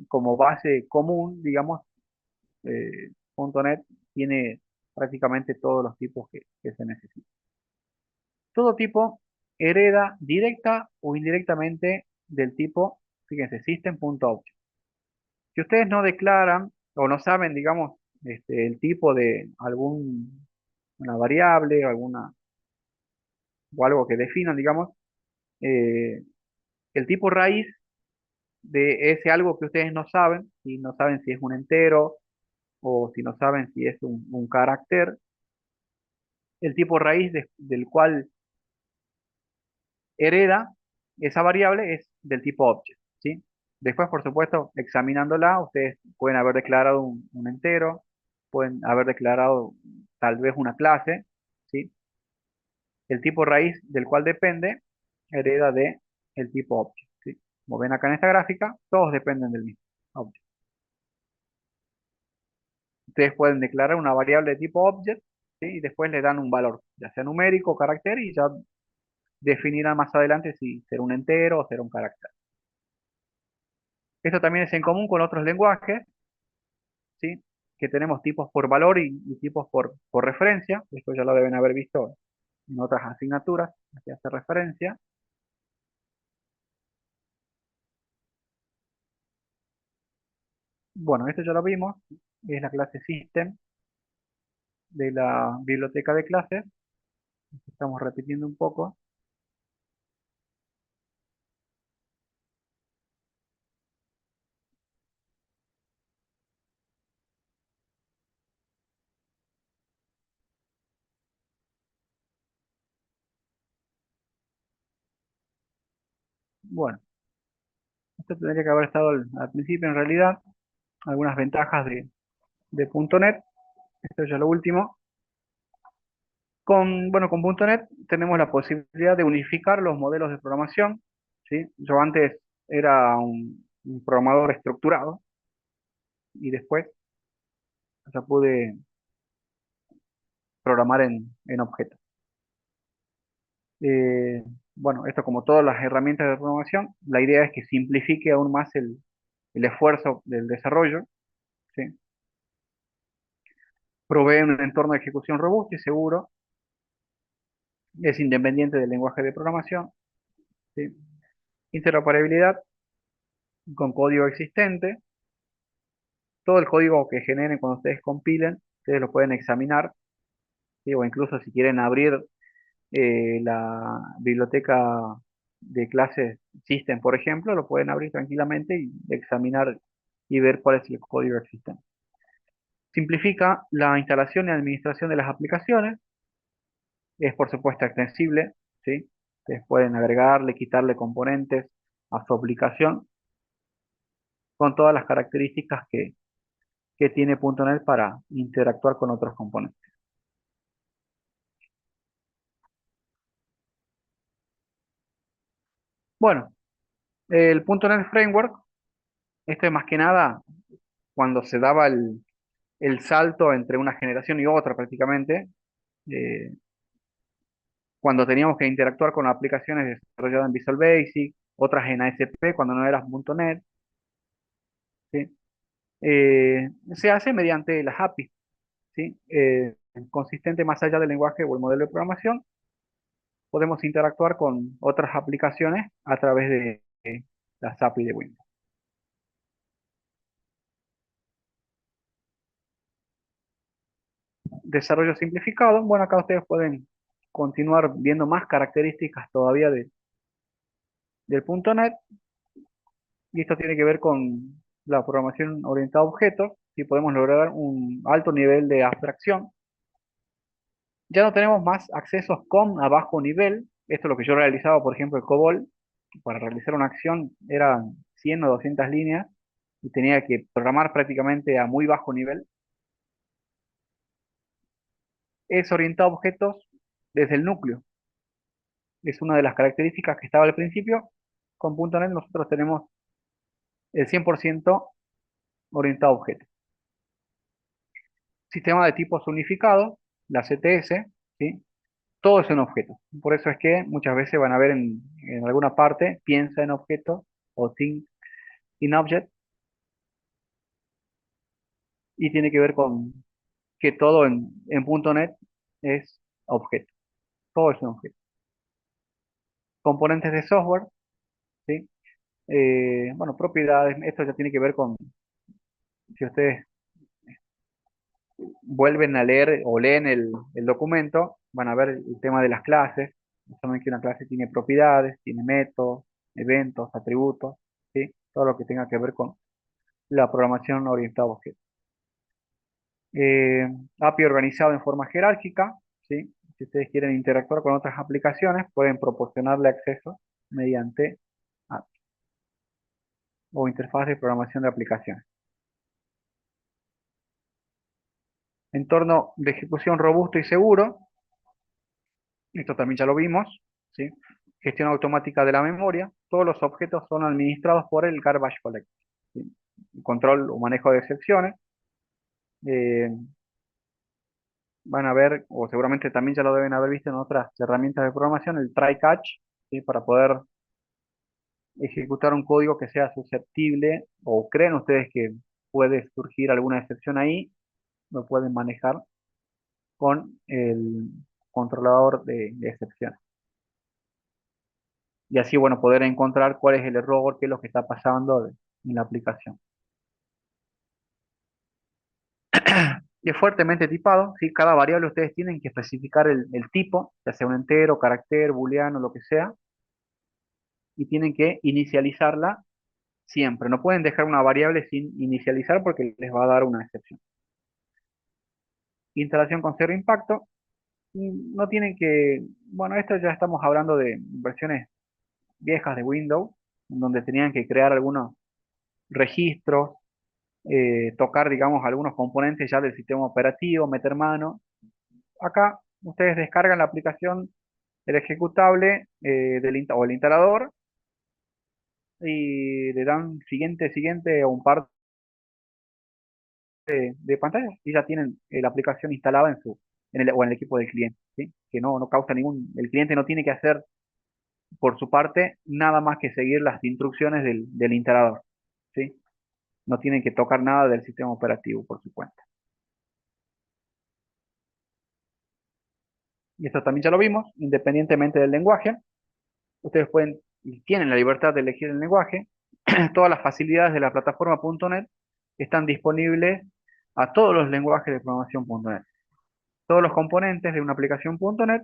como base común, digamos, .NET tiene prácticamente todos los tipos que se necesitan. Todo tipo hereda directa o indirectamente del tipo, fíjense, system.object. Si ustedes no declaran o no saben, digamos, el tipo de una variable o algo que definan, digamos, eh, el tipo raíz de ese algo que ustedes no saben, si no saben si es un entero o si no saben si es un carácter, el tipo raíz del cual hereda esa variable es del tipo object, ¿sí? Después, por supuesto, examinándola, ustedes pueden haber declarado un entero, pueden haber declarado tal vez una clase, ¿sí? El tipo raíz del cual depende hereda de el tipo object, ¿sí? Como ven acá en esta gráfica, todos dependen del mismo object. Ustedes pueden declarar una variable de tipo object, ¿sí? Y después le dan un valor, ya sea numérico o carácter, y ya definirán más adelante si será un entero o será un carácter. Esto también es en común con otros lenguajes, ¿sí? Que tenemos tipos por valor y tipos por referencia. Esto ya lo deben haber visto en otras asignaturas a que hace referencia. Bueno, esto ya lo vimos, es la clase System de la biblioteca de clases. Estamos repitiendo un poco. Bueno, esto tendría que haber estado al principio en realidad. Algunas ventajas de .NET. Esto ya lo último. Bueno, con .NET tenemos la posibilidad de unificar los modelos de programación, ¿sí? Yo antes era un programador estructurado y después ya pude programar en objetos. Eh, bueno, esto como todas las herramientas de programación, la idea es que simplifique aún más el esfuerzo del desarrollo, ¿sí? Provee un entorno de ejecución robusto y seguro, es independiente del lenguaje de programación, ¿sí? Interoperabilidad con código existente. Todo el código que generen cuando ustedes compilen, ustedes lo pueden examinar, ¿sí? O incluso si quieren abrir la biblioteca de clases System, por ejemplo, lo pueden abrir tranquilamente y examinar y ver cuál es el código existente. Simplifica la instalación y administración de las aplicaciones. Es por supuesto extensible, ¿sí? Ustedes pueden agregarle, quitarle componentes a su aplicación con todas las características que tiene .NET para interactuar con otros componentes. Bueno, el .NET Framework, esto es más que nada cuando se daba el salto entre una generación y otra prácticamente, eh, cuando teníamos que interactuar con aplicaciones desarrolladas en Visual Basic, otras en ASP cuando no eras .NET, ¿sí? Se hace mediante las APIs, ¿sí? Consistente más allá del lenguaje o el modelo de programación, podemos interactuar con otras aplicaciones a través de las APIs de Windows. Desarrollo simplificado, bueno, acá ustedes pueden continuar viendo más características todavía del .NET, y esto tiene que ver con la programación orientada a objetos, y podemos lograr un alto nivel de abstracción. Ya no tenemos más accesos con a bajo nivel. Esto es lo que yo realizaba, por ejemplo, en COBOL. Para realizar una acción eran 100 o 200 líneas y tenía que programar prácticamente a muy bajo nivel. Es orientado a objetos desde el núcleo. Es una de las características que estaba al principio. Con .NET nosotros tenemos el 100% orientado a objetos. Sistema de tipos unificados, la CTS, ¿sí? Todo es un objeto. Por eso es que muchas veces van a ver en alguna parte, piensa en objeto o think in object, y tiene que ver con que todo en .NET es objeto. Todo es un objeto. Componentes de software, ¿sí? Bueno, propiedades, esto ya tiene que ver con, si ustedes vuelven a leer o leen el documento, van a ver el tema de las clases. Saben que una clase tiene propiedades, tiene métodos, eventos, atributos, ¿sí? Todo lo que tenga que ver con la programación orientada a objetos. Eh, API organizado en forma jerárquica, ¿sí? Si ustedes quieren interactuar con otras aplicaciones, pueden proporcionarle acceso mediante API o interfaz de programación de aplicaciones. Entorno de ejecución robusto y seguro, esto también ya lo vimos, ¿sí? Gestión automática de la memoria, todos los objetos son administrados por el Garbage Collector, ¿sí? Control o manejo de excepciones. eh, Van a ver, o seguramente también ya lo deben haber visto en otras herramientas de programación, el try catch, ¿sí? Para poder ejecutar un código que sea susceptible, o creen ustedes que puede surgir alguna excepción ahí, lo pueden manejar con el controlador de excepciones. Y así, bueno, poder encontrar cuál es el error, qué es lo que está pasando en la aplicación. Y es fuertemente tipado, ¿sí? Cada variable ustedes tienen que especificar el tipo, ya sea un entero, carácter, booleano, lo que sea, y tienen que inicializarla siempre. No pueden dejar una variable sin inicializar porque les va a dar una excepción. Instalación con cero impacto. No tienen que, bueno, esto ya estamos hablando de versiones viejas de Windows, donde tenían que crear algunos registros, tocar, digamos, algunos componentes ya del sistema operativo, meter mano. Acá ustedes descargan la aplicación, el ejecutable o el instalador, y le dan siguiente, siguiente o un par de pantallas y ya tienen la aplicación instalada o en el equipo del cliente, ¿sí? Que no causa el cliente no tiene que hacer por su parte nada más que seguir las instrucciones del instalador, ¿sí? No tienen que tocar nada del sistema operativo por su cuenta. Y esto también ya lo vimos, independientemente del lenguaje, ustedes pueden y tienen la libertad de elegir el lenguaje. Todas las facilidades de la plataforma .NET están disponibles a todos los lenguajes de programación .NET. Todos los componentes de una aplicación .NET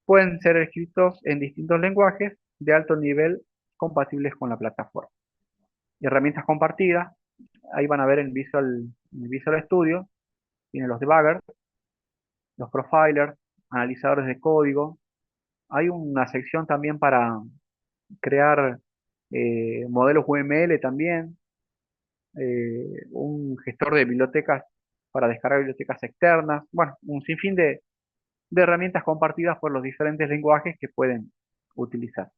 pueden ser escritos en distintos lenguajes de alto nivel compatibles con la plataforma. Herramientas compartidas, Ahí van a ver en Visual Studio, tiene los debuggers, los profilers, analizadores de código. Hay una sección también para crear modelos UML también, un gestor de bibliotecas para descargar bibliotecas externas. Bueno, un sinfín de herramientas compartidas por los diferentes lenguajes que pueden utilizar.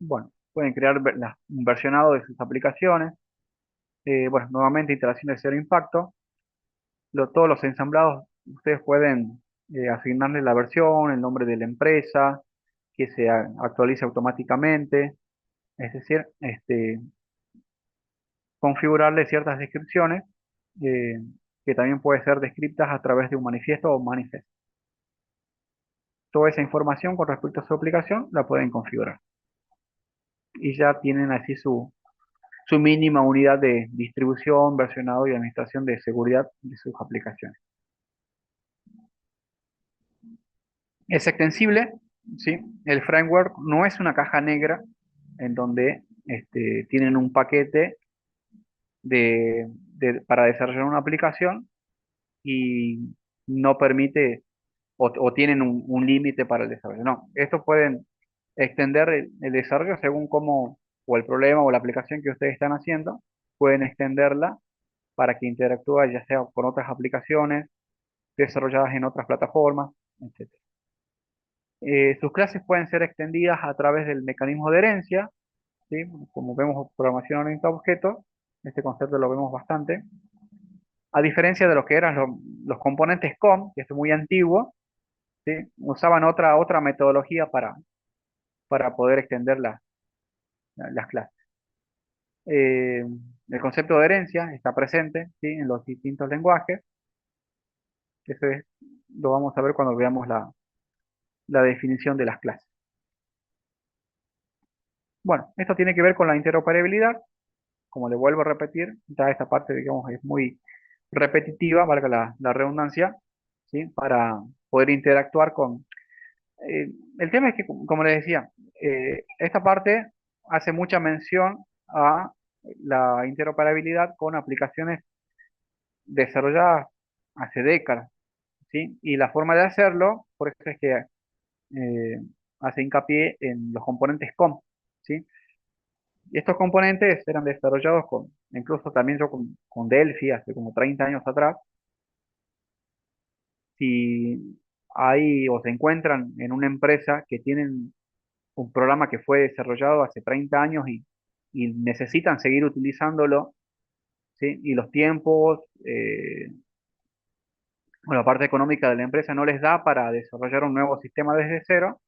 Bueno, pueden crear un versionado de sus aplicaciones. Bueno, nuevamente instalación de cero impacto. Todos los ensamblados, ustedes pueden asignarle la versión, el nombre de la empresa, que se actualice automáticamente. Es decir, configurarle ciertas descripciones eh, que también pueden ser descritas a través de un manifiesto o manifest. Toda esa información con respecto a su aplicación la pueden configurar. Y ya tienen así su mínima unidad de distribución, versionado y administración de seguridad de sus aplicaciones. Es extensible, ¿sí? El framework no es una caja negra en donde tienen un paquete para desarrollar una aplicación y no permite o tienen un límite para el desarrollo. No, estos pueden extender el desarrollo según cómo o el problema o la aplicación que ustedes están haciendo, pueden extenderla para que interactúe ya sea con otras aplicaciones desarrolladas en otras plataformas, etc. Sus clases pueden ser extendidas a través del mecanismo de herencia, ¿sí? Como vemos programación orientada a objetos, este concepto lo vemos bastante. A diferencia de lo que eran los componentes COM, que es muy antiguo, ¿sí? Usaban otra metodología para poder extender las clases. Eh, el concepto de herencia está presente, ¿sí? En los distintos lenguajes. Eso lo vamos a ver cuando veamos la definición de las clases. Bueno, esto tiene que ver con la interoperabilidad. Como le vuelvo a repetir, ya esta parte, digamos, es muy repetitiva, valga la redundancia, ¿sí? Para poder interactuar con... el tema es que, como les decía, esta parte hace mucha mención a la interoperabilidad con aplicaciones desarrolladas hace décadas, ¿sí? Y la forma de hacerlo, por eso es que hace hincapié en los componentes COM, ¿sí? Y estos componentes eran desarrollados incluso también yo con Delphi hace como 30 años atrás. Si hay o se encuentran en una empresa que tienen un programa que fue desarrollado hace 30 años y necesitan seguir utilizándolo, ¿sí? Y los tiempos, o la parte económica de la empresa no les da para desarrollar un nuevo sistema desde cero,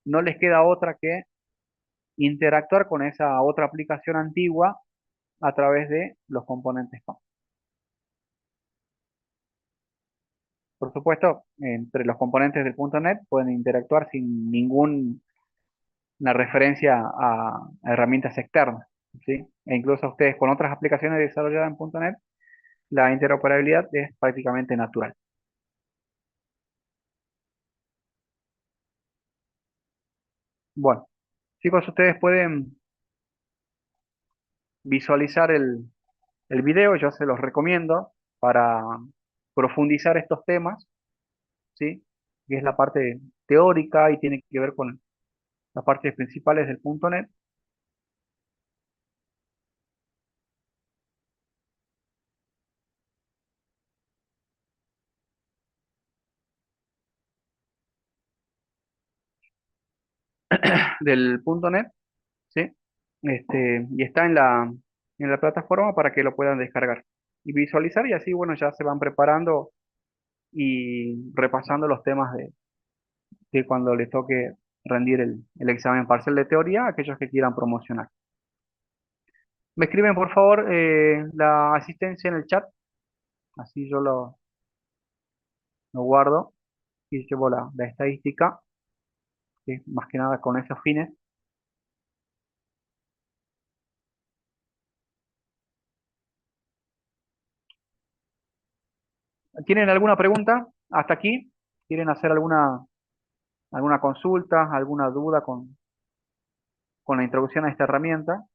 no les queda otra que interactuar con esa otra aplicación antigua a través de los componentes COM. Por supuesto, entre los componentes del .NET pueden interactuar sin ninguna referencia a herramientas externas, ¿sí? E incluso ustedes con otras aplicaciones desarrolladas en .NET, la interoperabilidad es prácticamente natural. Bueno, chicos, ustedes pueden visualizar el video, yo se los recomiendo para profundizar estos temas, ¿sí? Que es la parte teórica y tiene que ver con las partes principales del .NET. Del .NET, ¿sí? Y está en la plataforma para que lo puedan descargar y visualizar y así, bueno, ya se van preparando y repasando los temas de cuando les toque rendir el examen parcial de teoría a aquellos que quieran promocionar. Me escriben, por favor, la asistencia en el chat, así yo lo guardo y llevo la estadística, que más que nada con esos fines. ¿Tienen alguna pregunta hasta aquí? ¿Quieren hacer alguna? ¿Alguna consulta, alguna duda con la introducción a esta herramienta?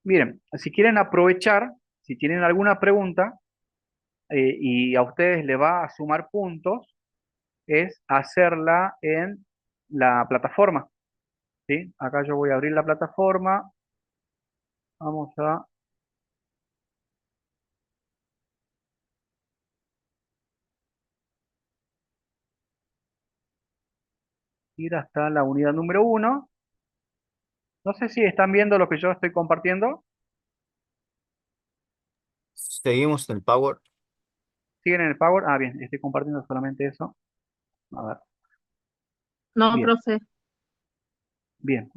Miren, si quieren aprovechar, si tienen alguna pregunta y a ustedes le va a sumar puntos, es hacerla en la plataforma, ¿sí? Acá yo voy a abrir la plataforma, vamos a ir hasta la unidad número uno. No sé si están viendo lo que yo estoy compartiendo. Seguimos en el Power. ¿Siguen en el Power? Ah, bien, estoy compartiendo solamente eso. A ver, No, bien, profe. bien.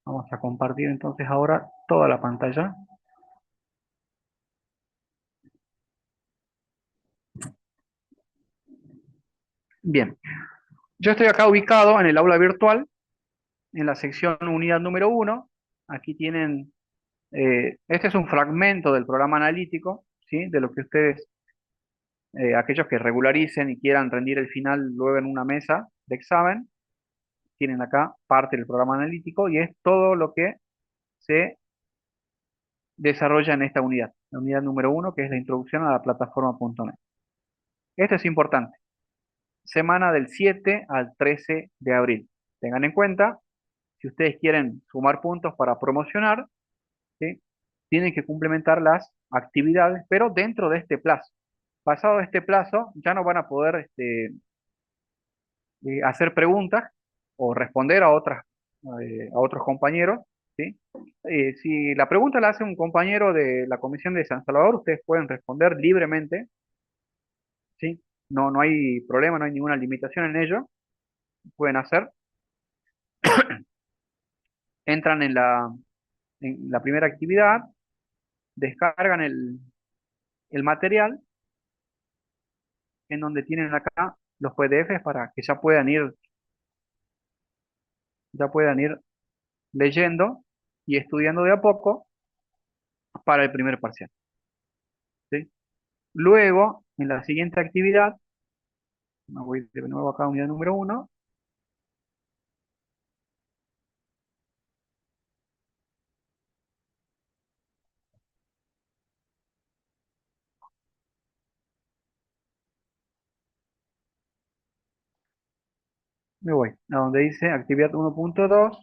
Vamos a compartir entonces ahora toda la pantalla. Bien, yo estoy acá ubicado en el aula virtual, en la sección unidad número uno. Aquí tienen, este es un fragmento del programa analítico, ¿sí? De lo que ustedes, aquellos que regularicen y quieran rendir el final luego en una mesa de examen, tienen acá parte del programa analítico y es todo lo que se desarrolla en esta unidad, la unidad número uno, que es la introducción a la plataforma.net. Esto es importante. Semana del 7 al 13 de abril. Tengan en cuenta, si ustedes quieren sumar puntos para promocionar, ¿sí? Tienen que complementar las actividades, pero dentro de este plazo. Pasado este plazo, ya no van a poder hacer preguntas o responder a otros compañeros, ¿sí? Si la pregunta la hace un compañero de la Comisión de San Salvador, ustedes pueden responder libremente, ¿sí? No, no hay problema, no hay ninguna limitación en ello, pueden hacer. Entran en la primera actividad, descargan el material en donde tienen acá los PDFs para que ya puedan ir leyendo y estudiando de a poco para el primer parcial, ¿sí? Luego, en la siguiente actividad, me voy de nuevo acá a unidad número uno, me voy a donde dice actividad 1.2,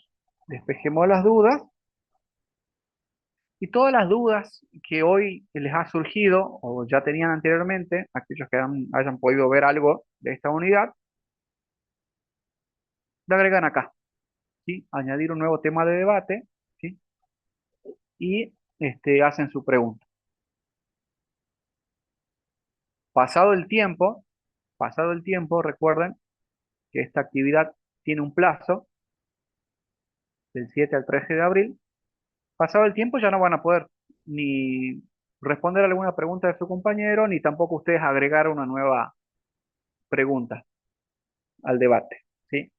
despejemos las dudas, y todas las dudas que hoy les ha surgido o ya tenían anteriormente, aquellos que hayan podido ver algo de esta unidad, le agregan acá, ¿sí? Añadir un nuevo tema de debate, ¿sí? Y hacen su pregunta. Pasado el tiempo, recuerden que esta actividad tiene un plazo del 7 al 13 de abril. Pasado el tiempo ya no van a poder ni responder alguna pregunta de su compañero, ni tampoco ustedes agregar una nueva pregunta al debate, ¿sí?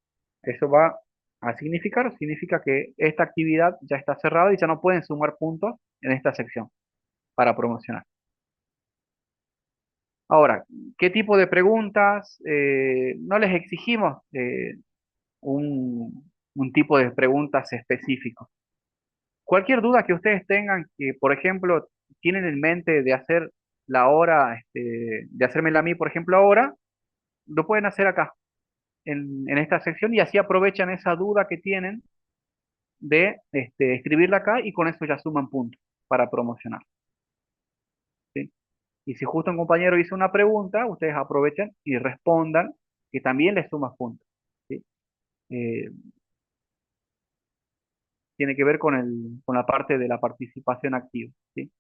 Eso va a significa que esta actividad ya está cerrada y ya no pueden sumar puntos en esta sección para promocionar. Ahora, ¿qué tipo de preguntas? No les exigimos un tipo de preguntas específico. Cualquier duda que ustedes tengan, que por ejemplo tienen en mente de hacer la hora, de hacérmela a mí, por ejemplo, ahora, lo pueden hacer acá, en esta sección, y así aprovechan esa duda que tienen de escribirla acá y con eso ya suman puntos para promocionar, ¿sí? Y si justo un compañero hizo una pregunta, ustedes aprovechen y respondan, que también les sumas puntos, ¿sí? Eh, Tiene que ver con la parte de la participación activa, ¿sí?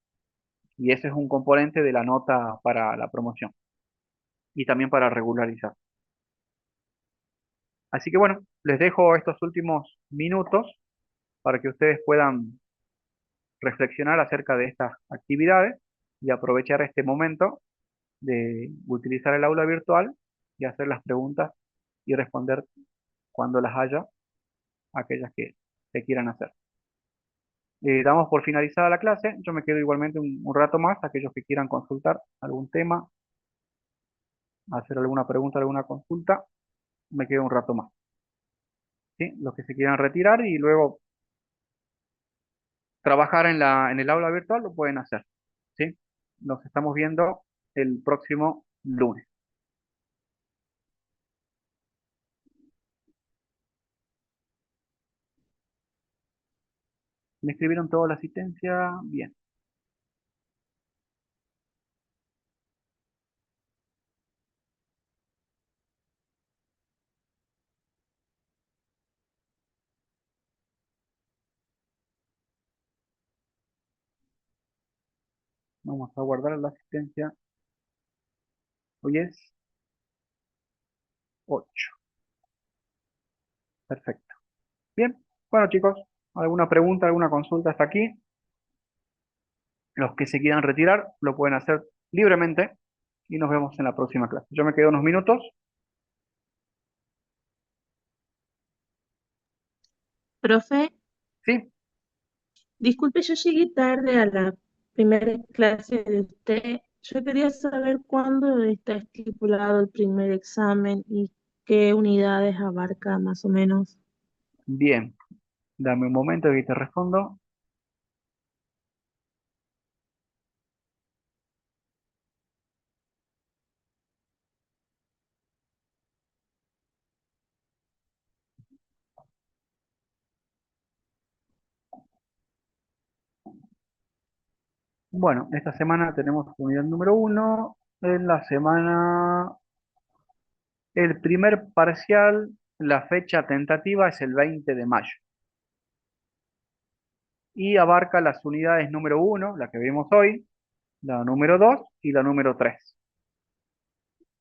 Y ese es un componente de la nota para la promoción y también para regularizar. Así que bueno, les dejo estos últimos minutos para que ustedes puedan reflexionar acerca de estas actividades y aprovechar este momento de utilizar el aula virtual y hacer las preguntas y responder cuando las haya aquellas que quieran hacer. Damos por finalizada la clase. Yo me quedo igualmente un rato más, aquellos que quieran consultar algún tema, hacer alguna pregunta, alguna consulta, me quedo un rato más. ¿Sí? Los que se quieran retirar y luego trabajar en el aula virtual lo pueden hacer. ¿Sí? Nos estamos viendo el próximo lunes. ¿Me escribieron toda la asistencia? Bien. Vamos a guardar la asistencia. Hoy es 8. Perfecto. Bien. Bueno, chicos, ¿alguna pregunta, alguna consulta hasta aquí? Los que se quieran retirar lo pueden hacer libremente y nos vemos en la próxima clase. Yo me quedo unos minutos. Profe, Sí, disculpe, yo llegué tarde a la primera clase de usted. Yo quería saber cuándo está estipulado el primer examen y qué unidades abarca más o menos. bien. Dame un momento y te respondo. Bueno, esta semana tenemos unidad número 1. En la semana, el primer parcial, la fecha tentativa es el 20 de mayo. Y abarca las unidades número 1, la que vimos hoy, la número 2 y la número 3.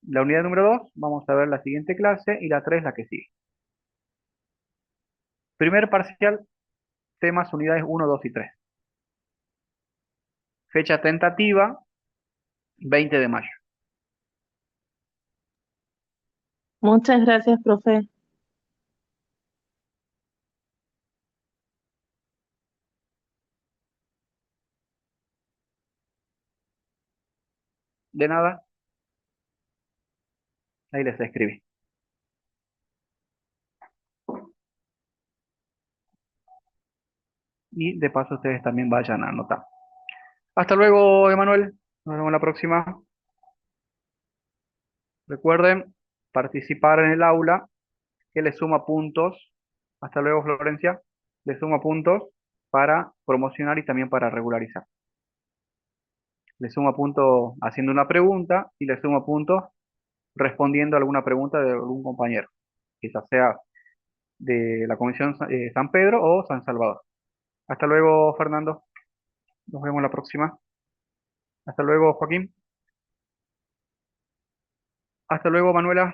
La unidad número 2, vamos a ver la siguiente clase y la 3 la que sigue. Primer parcial, temas unidades 1, 2 y 3. Fecha tentativa, 20 de mayo. Muchas gracias, profe. De nada, ahí les escribí. Y de paso ustedes también vayan a anotar. Hasta luego, Emanuel. Nos vemos la próxima. Recuerden participar en el aula que le suma puntos. Hasta luego, Florencia. Le suma puntos para promocionar y también para regularizar. Le suma puntos haciendo una pregunta y le suma puntos respondiendo a alguna pregunta de algún compañero, quizás sea de la Comisión San Pedro o San Salvador. Hasta luego, Fernando. Nos vemos la próxima. Hasta luego, Joaquín. Hasta luego, Manuela.